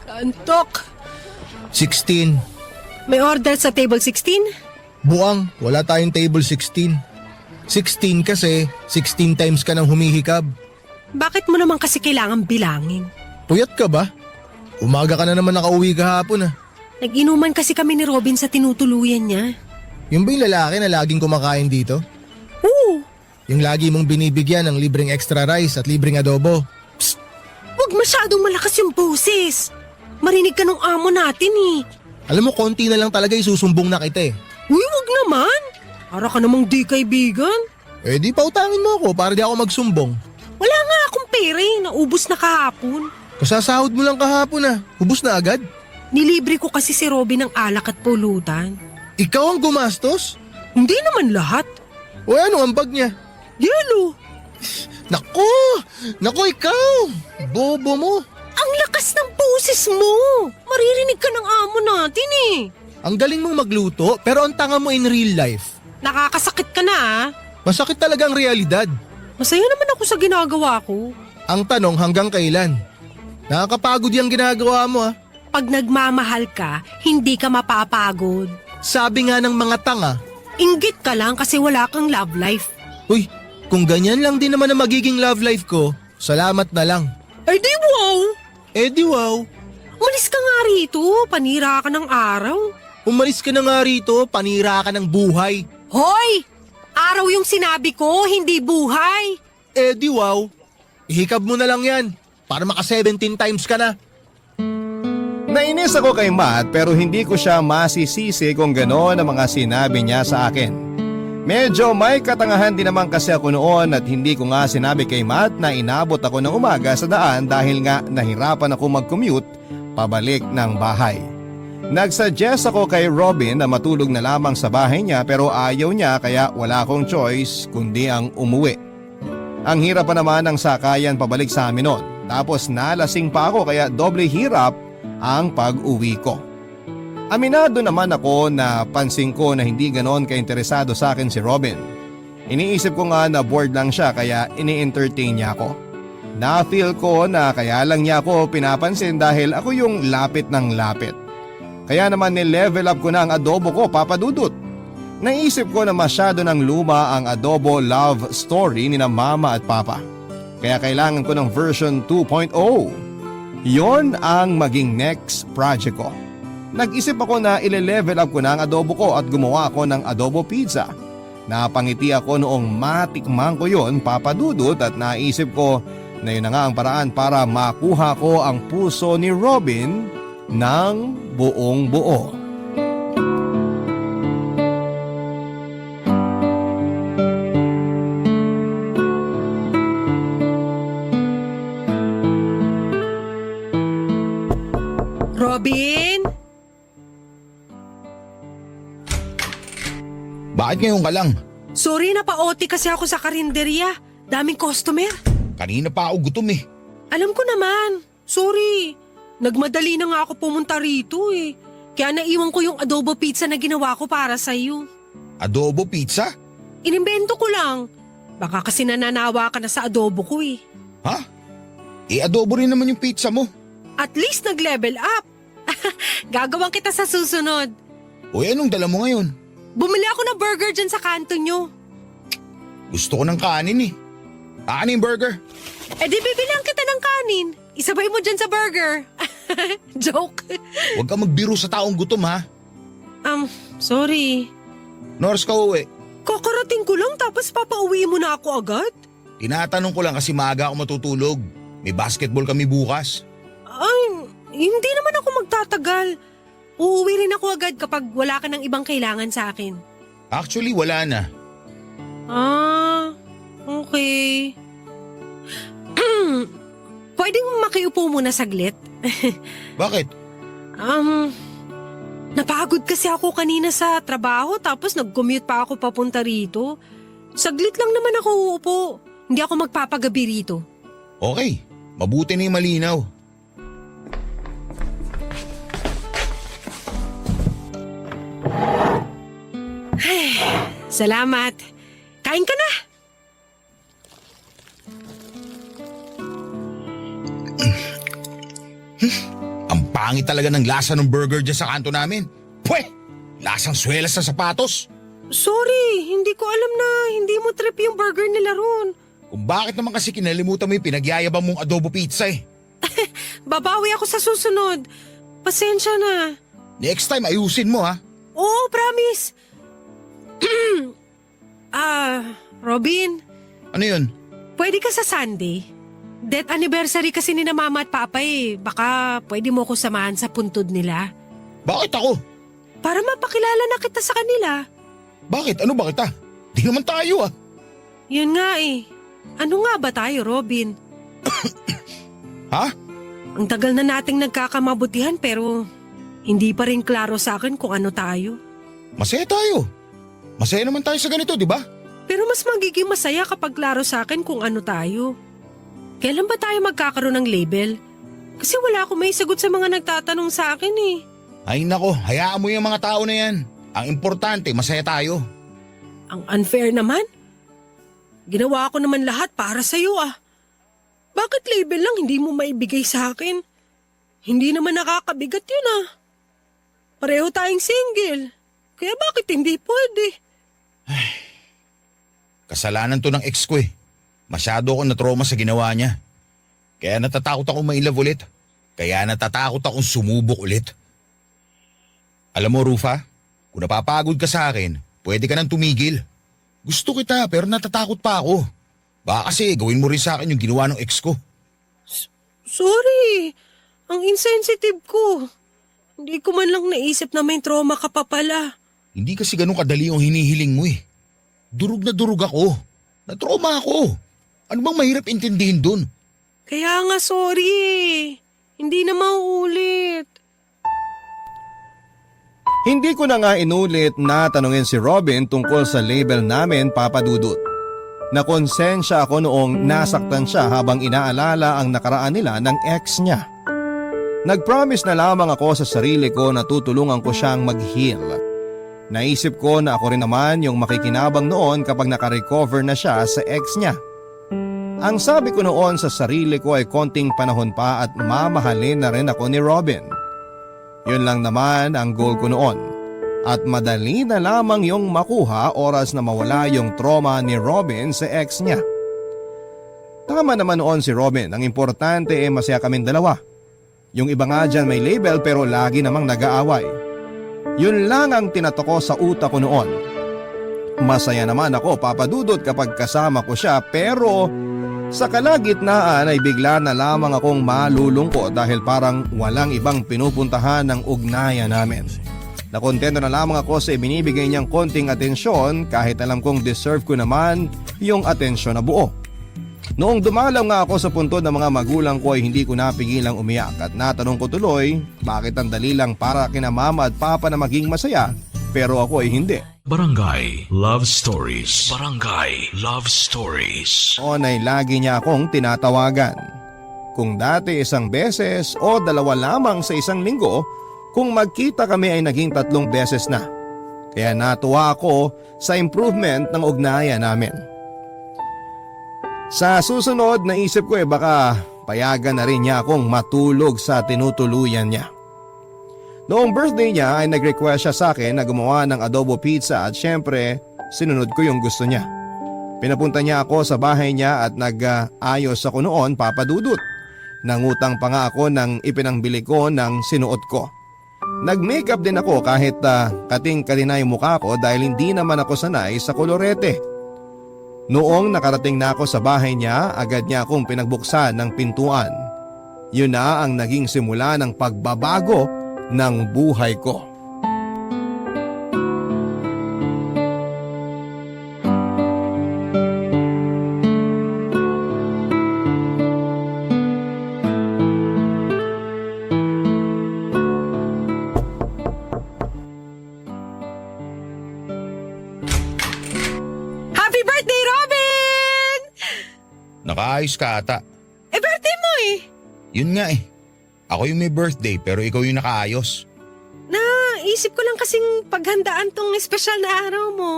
Kantok. 16. May order sa table 16? Buang, wala tayong table 16. 16 kasi, 16 times ka nang humihikab. Bakit mo naman kasi kailangan bilangin? Puyat ka ba? Umaga ka na naman nakauwi kahapon ah. Nag-inuman kasi kami ni Robin sa tinutuluyan niya. Yung ba yung lalaki na laging kumakain dito? Oo, Yung lagi mong binibigyan ng libreng extra rice at libreng adobo? huwag masyadong malakas yung boses. Marinig ka ng amo natin eh. Alam mo, konti na lang talaga isusumbong na kita eh. Uy, wag naman. Para ka namang di kaibigan. Eh di pautangin mo ako para di ako magsumbong. Wala nga akong pera eh, naubos na kahapon. Kasasahod mo lang kahapon ah, hubos na agad. Nilibre ko kasi si Robin ng alak at pulutan. Ikaw ang gumastos? Hindi naman lahat. O ano ang bag niya? Yelo, Naku ikaw! Bobo mo! ang lakas ng boses mo. Maririnig ka ng amo natin eh. Ang galing mong magluto pero ang tanga mo in real life. Nakakasakit ka na ah. Masakit talaga ang realidad. Masaya naman ako sa ginagawa ko. Ang tanong hanggang kailan? Nakakapagod yung ginagawa mo ah. Pag nagmamahal ka, hindi ka mapapagod. Sabi nga ng mga tanga, Inggit ka lang kasi wala kang love life. uy, kung ganyan lang din naman ang magiging love life ko, salamat na lang. Ay di wow! Eh di wow, Umalis ka nga rito, panira ka ng araw. umalis ka na nga rito, panira ka ng buhay. Hoy! Araw yung sinabi ko, hindi buhay. Eh di wow, ihikab mo na lang yan para maka 17 times ka na. Nainis ako kay Matt pero hindi ko siya masisisi kung gano'n ang mga sinabi niya sa akin. Medyo may katangahan din naman kasi ako noon at hindi ko nga sinabi kay Matt na inabot ako ng umaga sa daan dahil nga nahirapan ako mag-commute pabalik ng bahay. Nagsuggest ako kay Robin na matulog na lamang sa bahay niya pero ayaw niya kaya wala akong choice kundi ang umuwi. Ang hirap pa naman ng sakayan pabalik sa amin noon. Tapos nalasing pa ako kaya doble hirap ang pag-uwi ko. Aminado naman ako na pansin ko na hindi ganoon kainteresado sa akin si Robin. Iniisip ko nga na bored lang siya kaya ini-entertain niya ako. Na-feel ko na kaya lang niya ako pinapansin dahil ako yung lapit ng lapit. Kaya naman ni-level up ko na ang adobo ko, Papa Dudut. Naisip ko na masyado ng luma ang adobo love story ni na Mama at Papa. Kaya kailangan ko ng version 2.0. Yon ang maging next project ko. Nag-isip ako na ile-level up ko na ang adobo ko at gumawa ako ng adobo pizza. Napangiti ako noong matikman ko yon, Papa Dudut, at naisip ko na yun na nga ang paraan para makuha ko ang puso ni Robin ng buong buo. Robin? Bakit ngayon ka lang? Sorry na pa-OT kasi ako sa karinderya. Daming customer. Kanina pa ako gutom eh. Alam ko naman. Sorry. Nagmadali na nga ako pumunta rito eh. Kaya naiwan ko yung adobo pizza na ginawa ko para sa'yo. Adobo pizza? Inimbento ko lang. Baka kasi nananawa ka na sa adobo ko eh. Ha? Eh adobo rin naman yung pizza mo. At least nag-level up. Gagawin kita sa susunod. Uy, anong dala mo ngayon? Bumili ako ng burger dyan sa kanto nyo. Gusto ko ng kanin eh. Ano yung burger? Eh di bibilang kita ng kanin. Isabay mo dyan sa burger. Joke. Huwag ka magbiro sa taong gutom ha. Sorry. Nors ka uwi. Kakarating ko lang tapos papauwi mo na ako agad? Tinatanong ko lang kasi maaga ako matutulog. May basketball kami bukas. Ay, hindi naman ako magtatagal. Uuwi rin ako agad kapag wala ka ng ibang kailangan sa akin. Actually, wala na. Ah, okay. Pwedeng makiupo muna saglit? Bakit? Napagod kasi ako kanina sa trabaho tapos nag-commute pa ako papunta rito. Saglit lang naman ako uupo. Hindi ako magpapagabi rito. Okay, mabuti na yung malinaw. Salamat. Kain ka na. Ang pangit talaga ng lasa ng burger dyan sa kanto namin. Pweh! Lasang swelas sa sapatos. Sorry, hindi ko alam na hindi mo trip yung burger nila ron. Kung bakit naman kasi kinalimutan mo yung pinagyayabang mong adobo pizza eh. Babawi ako sa susunod. Pasensya na. Next time ayusin mo ha. Oo, promise. Robin, Ano yun? pwede ka sa Sunday? Death anniversary kasi ni na mama at papa eh. Baka pwede mo ko samahan sa puntod nila. Bakit ako? Para mapakilala na kita sa kanila. Bakit? Ano ba kita? Di naman tayo ah. Yun nga eh. Ano nga ba tayo, Robin? Ha? Ang tagal na nating nagkakamabutihan pero hindi pa rin klaro sa akin kung ano tayo. Masaya tayo. Masaya naman tayo sa ganito, di ba? Pero mas magiging masaya kapag klaro sa akin kung ano tayo. Kailan ba tayo magkakaroon ng label? Kasi wala akong may sagot sa mga nagtatanong sa akin eh. Ay nako, hayaan mo yung mga tao na yan. Ang importante, masaya tayo. Ang unfair naman. Ginawa ko naman lahat para sa'yo ah. Bakit label lang hindi mo maibigay sa akin? Hindi naman nakakabigat yun ah. Pareho tayong single. Kaya bakit hindi pwede? Kasalanan to ng ex ko eh. Masyado akong natroma sa ginawa niya. Kaya natatakot akong mailove ulit. Kaya natatakot akong sumubok ulit. Alam mo, Rufa, kung napapagod ka sa akin, pwede ka nang tumigil. Gusto kita pero natatakot pa ako. Baka kasi gawin mo rin sa akin yung ginawa ng ex ko. Sorry. Ang insensitive ko. Hindi ko man lang naisip na may trauma ka pa pala. Hindi kasi ganun kadali yung hinihiling mo eh. Durog na durog ako. Natroma ako. Ano bang mahirap intindihin dun? Kaya nga sorry eh. Hindi na mauulit. Hindi ko na nga inulit na tanungin si Robin tungkol sa label namin, Papa Dudut. Nakonsensya ako noong nasaktan siya habang inaalala ang nakaraan nila ng ex niya. Nag-promise na lamang ako sa sarili ko na tutulungan ko siyang mag-heal. Naisip ko na ako rin naman yung makikinabang noon kapag nakarecover na siya sa ex niya. Ang sabi ko noon sa sarili ko ay konting panahon pa at mamahalin na rin ako ni Robin. Yun lang naman ang goal ko noon. At madali na lamang yung makuha oras na mawala yung trauma ni Robin sa ex niya. Tama naman noon si Robin, ang importante ay masaya kaming dalawa. Yung iba nga dyan may label pero lagi namang nag-aaway. Yun lang ang tinatoko sa utak ko noon. Masaya naman ako, Papa Dudut, kapag kasama ko siya pero sa kalagitnaan ay bigla na lamang akong malulungkot dahil parang walang ibang pinupuntahan ng ugnayan namin. Nakontento na lamang ako sa ibinibigay niyang konting atensyon kahit alam kong deserve ko naman yung atensyon na buo. Noong dumalaw nga ako sa puntod ng mga magulang ko ay hindi ko napigilang umiyak at natanong ko tuloy bakit ang dali lang para kina mama at papa na maging masaya pero ako ay hindi. Barangay Love Stories. Barangay Love Stories. Noon ay lagi niya akong tinatawagan. Kung dati isang beses o dalawa lamang sa isang linggo, kung magkita kami ay naging 3 beses na. Kaya natuwa ako sa improvement ng ugnayan namin. Sa susunod naisip ko baka payagan na rin niya akong matulog sa tinutuluyan niya. Noong birthday niya ay nag-request siya sa akin na gumawa ng adobo pizza at syempre sinunod ko yung gusto niya. Pinapunta niya ako sa bahay niya at nag-ayos ako noon, Papa Dudut. Nangutang pa nga ako ng ipinangbili ko ng sinuot ko. Nag-makeup din ako kahit kating-kalina yung mukha ko dahil hindi naman ako sanay sa kolorete. Noong nakarating na ako sa bahay niya, agad niya akong pinagbuksan ng pintuan. Yun na ang naging simula ng pagbabago ng buhay ko. Happy birthday, Robin! Nakaayos ka ata. Birthday mo eh. Yun nga eh. Ako yung may birthday pero ikaw yung nakaayos. Naisip ko lang kasing paghandaan tong espesyal na araw mo.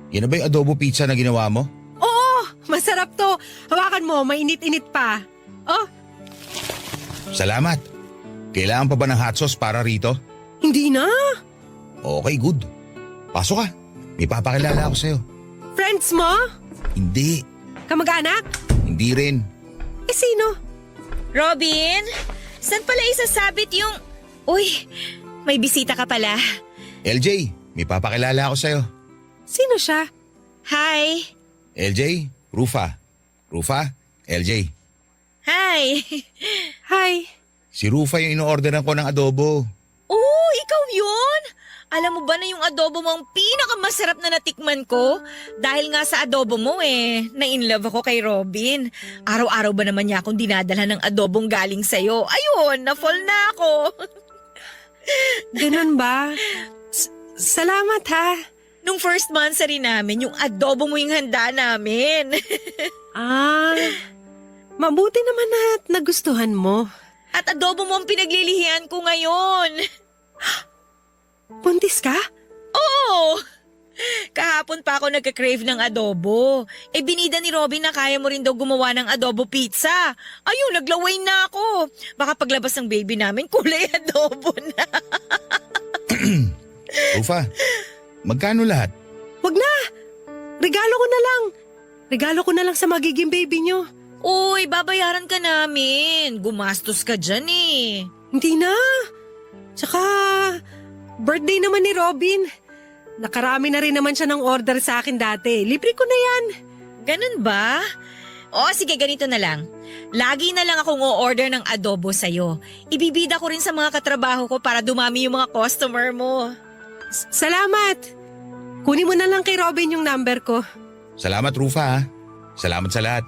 Yan na ba yung adobo pizza na ginawa mo? Oo, masarap to. Hawakan mo, mainit-init pa. Oh, Salamat. Kailangan pa ba ng hot sauce para rito? hindi na. Okay, good. Pasok ka. may papakilala ako sa'yo. Friends mo? Hindi, Kamag-anak? hindi rin. Eh sino? Robin, saan pala isasabit yung... Uy, may bisita ka pala. LJ, may papakilala ako sa'yo. Sino siya? Hi. LJ, Rufa. Rufa, LJ. Hi. Hi. Si Rufa yung ino-orderan ko ng adobo. Oh, ikaw yun? Alam mo ba na yung adobo mo ang pinakamasarap na natikman ko? Dahil nga sa adobo mo na-inlove ako kay Robin. Araw-araw ba naman niya akong dinadala ng adobong galing sa'yo? Ayun, na-fall na ako. Ganun ba? Salamat ha. Nung first monthsary namin, yung adobo mo yung handa namin. Mabuti naman at nagustuhan mo. At adobo mo ang pinaglilihian ko ngayon. Buntis ka? Oo! Kahapon pa ako nagka-crave ng adobo. Binida ni Robin na kaya mo rin daw gumawa ng adobo pizza. Ayun, naglaway na ako. Baka paglabas ng baby namin, kulay adobo na. Rufa, magkano lahat? Wag na! Regalo ko na lang. Regalo ko na lang sa magiging baby nyo. Uy, babayaran ka namin. Gumastos ka dyan eh. Hindi na. Tsaka, birthday naman ni Robin. Nakarami na rin naman siya ng order sa akin dati. Libre ko na yan. Ganun ba? O sige, ganito na lang. Lagi na lang akong o-order ng adobo sa'yo. Ibibida ko rin sa mga katrabaho ko para dumami yung mga customer mo. Salamat. Kunin mo na lang kay Robin yung number ko. Salamat Rufa ha. Salamat sa lahat.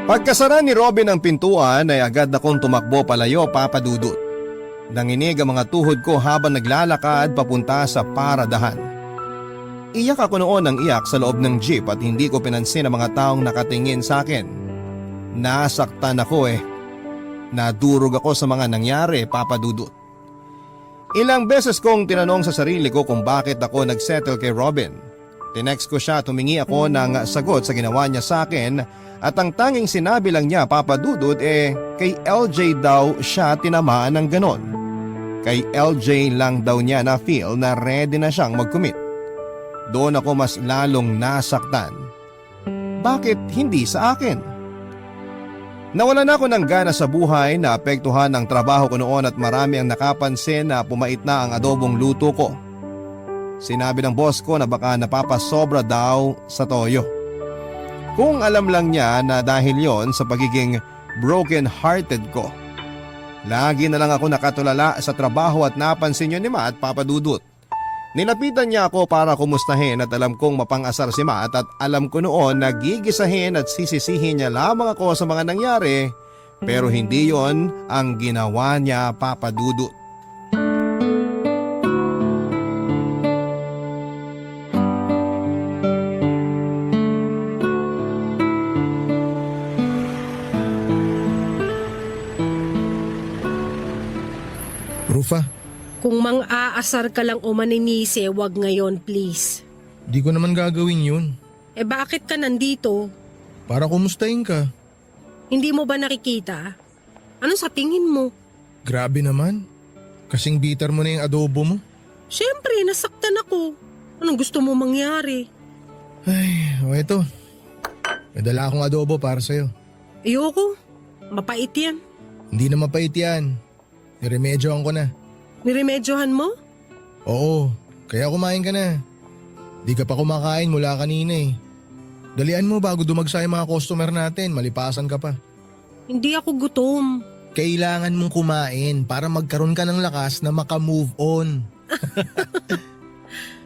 Pagkasara ni Robin ang pintuan ay agad akong tumakbo palayo, Papa Dudut. Nanginig ang mga tuhod ko habang naglalakad papunta sa paradahan. Iyak ako noon ng iyak sa loob ng jeep at hindi ko pinansin ang mga taong nakatingin sa akin. Nasaktan ako Nadurog ako sa mga nangyari, Papa Dudut. Ilang beses kong tinanong sa sarili ko kung bakit ako nagsettle kay Robin. Tinext ko siya, tumingi ako ng sagot sa ginawa niya sa akin at ang tanging sinabi lang niya, Papa Dudut, kay LJ daw siya tinamaan ng ganon. Kay LJ lang daw niya na feel na ready na siyang mag-commit. Doon ako mas lalong nasaktan. Bakit hindi sa akin? Nawalan ako ng gana sa buhay, naapektuhan ng trabaho ko noon at marami ang nakapansin na pumait na ang adobong luto ko. Sinabi ng boss ko na baka napapasobra daw sa toyo. Kung alam lang niya na dahil yon sa pagiging broken-hearted ko. Lagi na lang ako nakatulala sa trabaho at napansin yun ni Ma at Papa Dudut. Nilapitan niya ako para kumustahin at alam kong mapang-asar si Ma at alam ko noon na gigisahin at sisisihin niya lamang ako sa mga nangyari, pero hindi yon ang ginawa niya, Papa Dudut. Rufa, Kung mang-aasar ka lang o maninise, wag ngayon please. di ko naman gagawin yun. Bakit ka nandito? Para kumustahin ka. Hindi mo ba nakikita? Ano sa tingin mo? Grabe naman. Kasing bitter mo na yung adobo mo. Siyempre, nasaktan ako. Anong gusto mo mangyari? Ay, eto. May dala akong adobo para sa'yo. Ayoko. Mapait yan. Hindi na mapait yan. Niremedyohan ko na. Niremedyohan mo? Oo, kaya kumain ka na. Di ka pa kumakain mula kanina Dalian mo bago dumagsa yung mga customer natin, malipasan ka pa. Hindi ako gutom. Kailangan mong kumain para magkaroon ka ng lakas na maka-move on.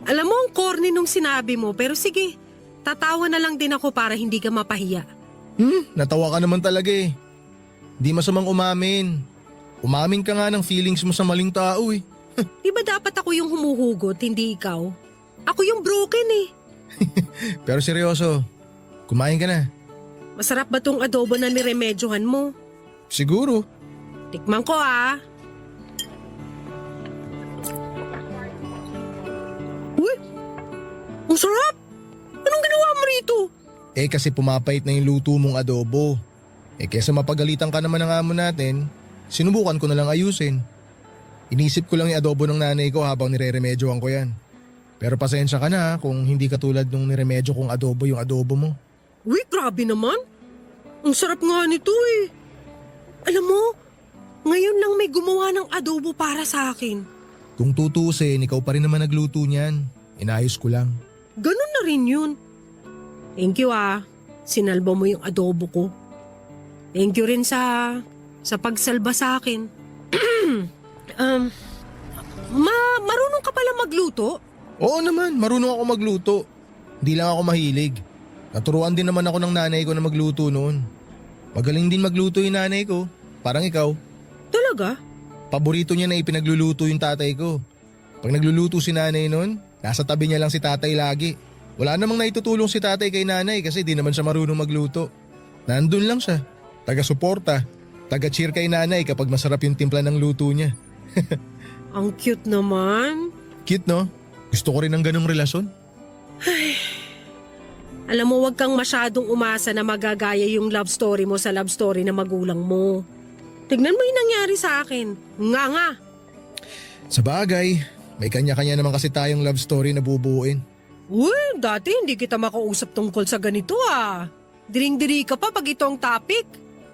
Alam mo ang corny nung sinabi mo, pero sige, tatawa na lang din ako para hindi ka mapahiya. Natawa ka naman talaga Di masamang umamin. Umamin ka nga ng feelings mo sa maling tao Di ba dapat ako yung humuhugot, hindi ikaw? Ako yung broken Pero seryoso, kumain ka na. Masarap ba tong adobo na niremedyohan mo? Siguro. Tikman ko Uy! Ang sarap! Anong ginawa mo rito? Kasi pumapait na yung luto mong adobo. Kesa mapagalitan ka naman ng amo natin, sinubukan ko na lang ayusin. Inisip ko lang yung adobo ng nanay ko habang nire-remedyohan ko yan. Pero pasensya ka na kung hindi katulad nung niremedyo kong adobo yung adobo mo. Uy, grabe naman. Ang sarap nga nito eh. Alam mo, ngayon lang may gumawa ng adobo para sa akin. Kung tutusin, ikaw pa rin naman nagluto niyan. Inayos ko lang. Ganun na rin yun. Thank you Sinalba mo yung adobo ko. Thank you rin sa pagsalba sa akin. Marunong ka pala magluto? Oo naman, marunong ako magluto. Hindi lang ako mahilig. Naturuan din naman ako ng nanay ko na magluto noon. Magaling din magluto yung nanay ko. Parang ikaw. Talaga? Paborito niya na ipinagluluto yung tatay ko. Pag nagluluto si nanay noon, nasa tabi niya lang si tatay lagi. Wala namang naitutulong si tatay kay nanay kasi di naman siya marunong magluto. Nandun lang siya. Taga-suporta. Taga-cheer kay nanay kapag masarap yung timpla ng luto niya. Ang cute naman. Cute no? Gusto ko rin ng ganong relasyon. Alam mo, wag kang masyadong umasa na magagaya yung love story mo sa love story na magulang mo. Tignan mo yung nangyari sa akin. Nga. Sa bagay, may kanya-kanya naman kasi tayong love story na bubuuin. Uy, dati hindi kita makausap tungkol sa ganito Diring-diri ka pa pag ito ang topic.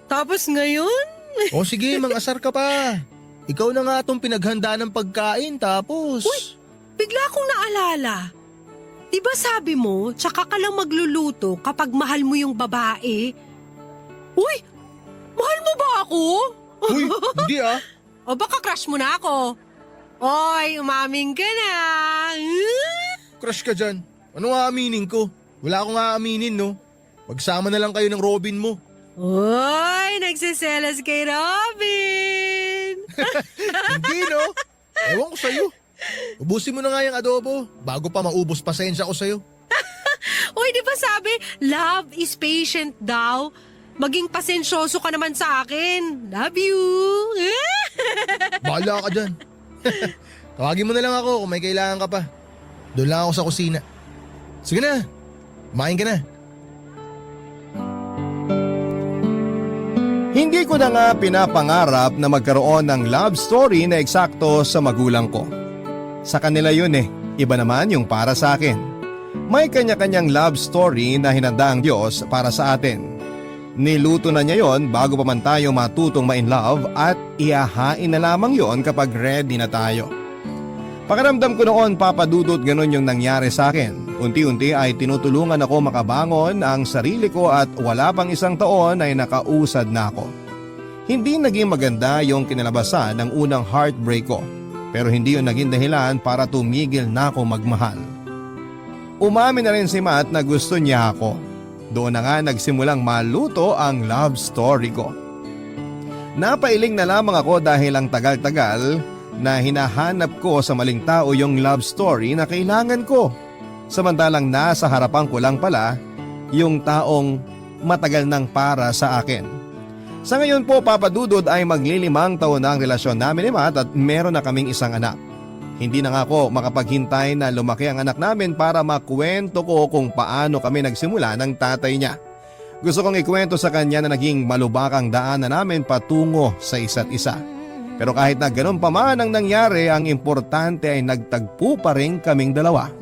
Tapos ngayon? O sige, mang-asar ka pa. Ikaw na nga itong pinaghanda ng pagkain tapos... Uy! Bigla akong naalala. Diba sabi mo, tsaka ka lang magluluto kapag mahal mo yung babae? Uy! Mahal mo ba ako? Uy, hindi O baka crush mo na ako? Oy, umaming ka na. Crush ka dyan. Ano aaminin ko? Wala akong aaminin no. Magsama na lang kayo ng Robin mo. Oy, nagsiselos kay Robin. Hindi no? Ewan ko sa'yo. Ubusin mo na nga yung adobo bago pa maubos pasensya ko sa'yo. Uy, di ba sabi, love is patient daw? Maging pasensyoso ka naman sa akin. Love you. Bahala ka dyan. Tawagin mo na lang ako kung may kailangan ka pa. Doon lang ako sa kusina. Sige na, kumain ka na. Hindi ko na nga pinapangarap na magkaroon ng love story na eksakto sa magulang ko. Sa kanila yun iba naman yung para sa akin. May kanya-kanyang love story na hinanda ang Diyos para sa atin. Niluto na niya yon bago pa man tayo matutong ma-in love at ihahain na lamang yon kapag ready na tayo. Pakiramdam ko noon, Papa Dudut, ganun yung nangyari sa akin. Unti-unti ay tinutulungan ako makabangon ang sarili ko at wala pang isang taon ay nakausad na ako. Hindi naging maganda yung kinalabasan ng unang heartbreak ko, pero hindi yun naging dahilan para tumigil na ako magmahal. Umamin na rin si Matt na gusto niya ako. Doon na nga nagsimulang maluto ang love story ko. Napailing na lamang ako dahil ang tagal-tagal na hinahanap ko sa maling tao yung love story na kailangan ko. Samantalang nasa harapan ko lang pala yung taong matagal nang para sa akin. Sa ngayon po, Papa Dudut, ay maglilimang taon na ang relasyon namin ni Matt at meron na kaming isang anak. Hindi na nga ako makapaghintay na lumaki ang anak namin para makwento ko kung paano kami nagsimula ng tatay niya. Gusto kong ikwento sa kanya na naging malubakang daan na namin patungo sa isa't isa. Pero kahit na ganun pa man ang nangyari, ang importante ay nagtagpo pa rin kaming dalawa.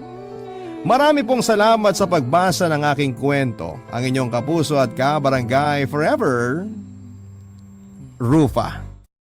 Marami pong salamat sa pagbasa ng aking kwento. Ang inyong kapuso at kabarangay forever, Rufa.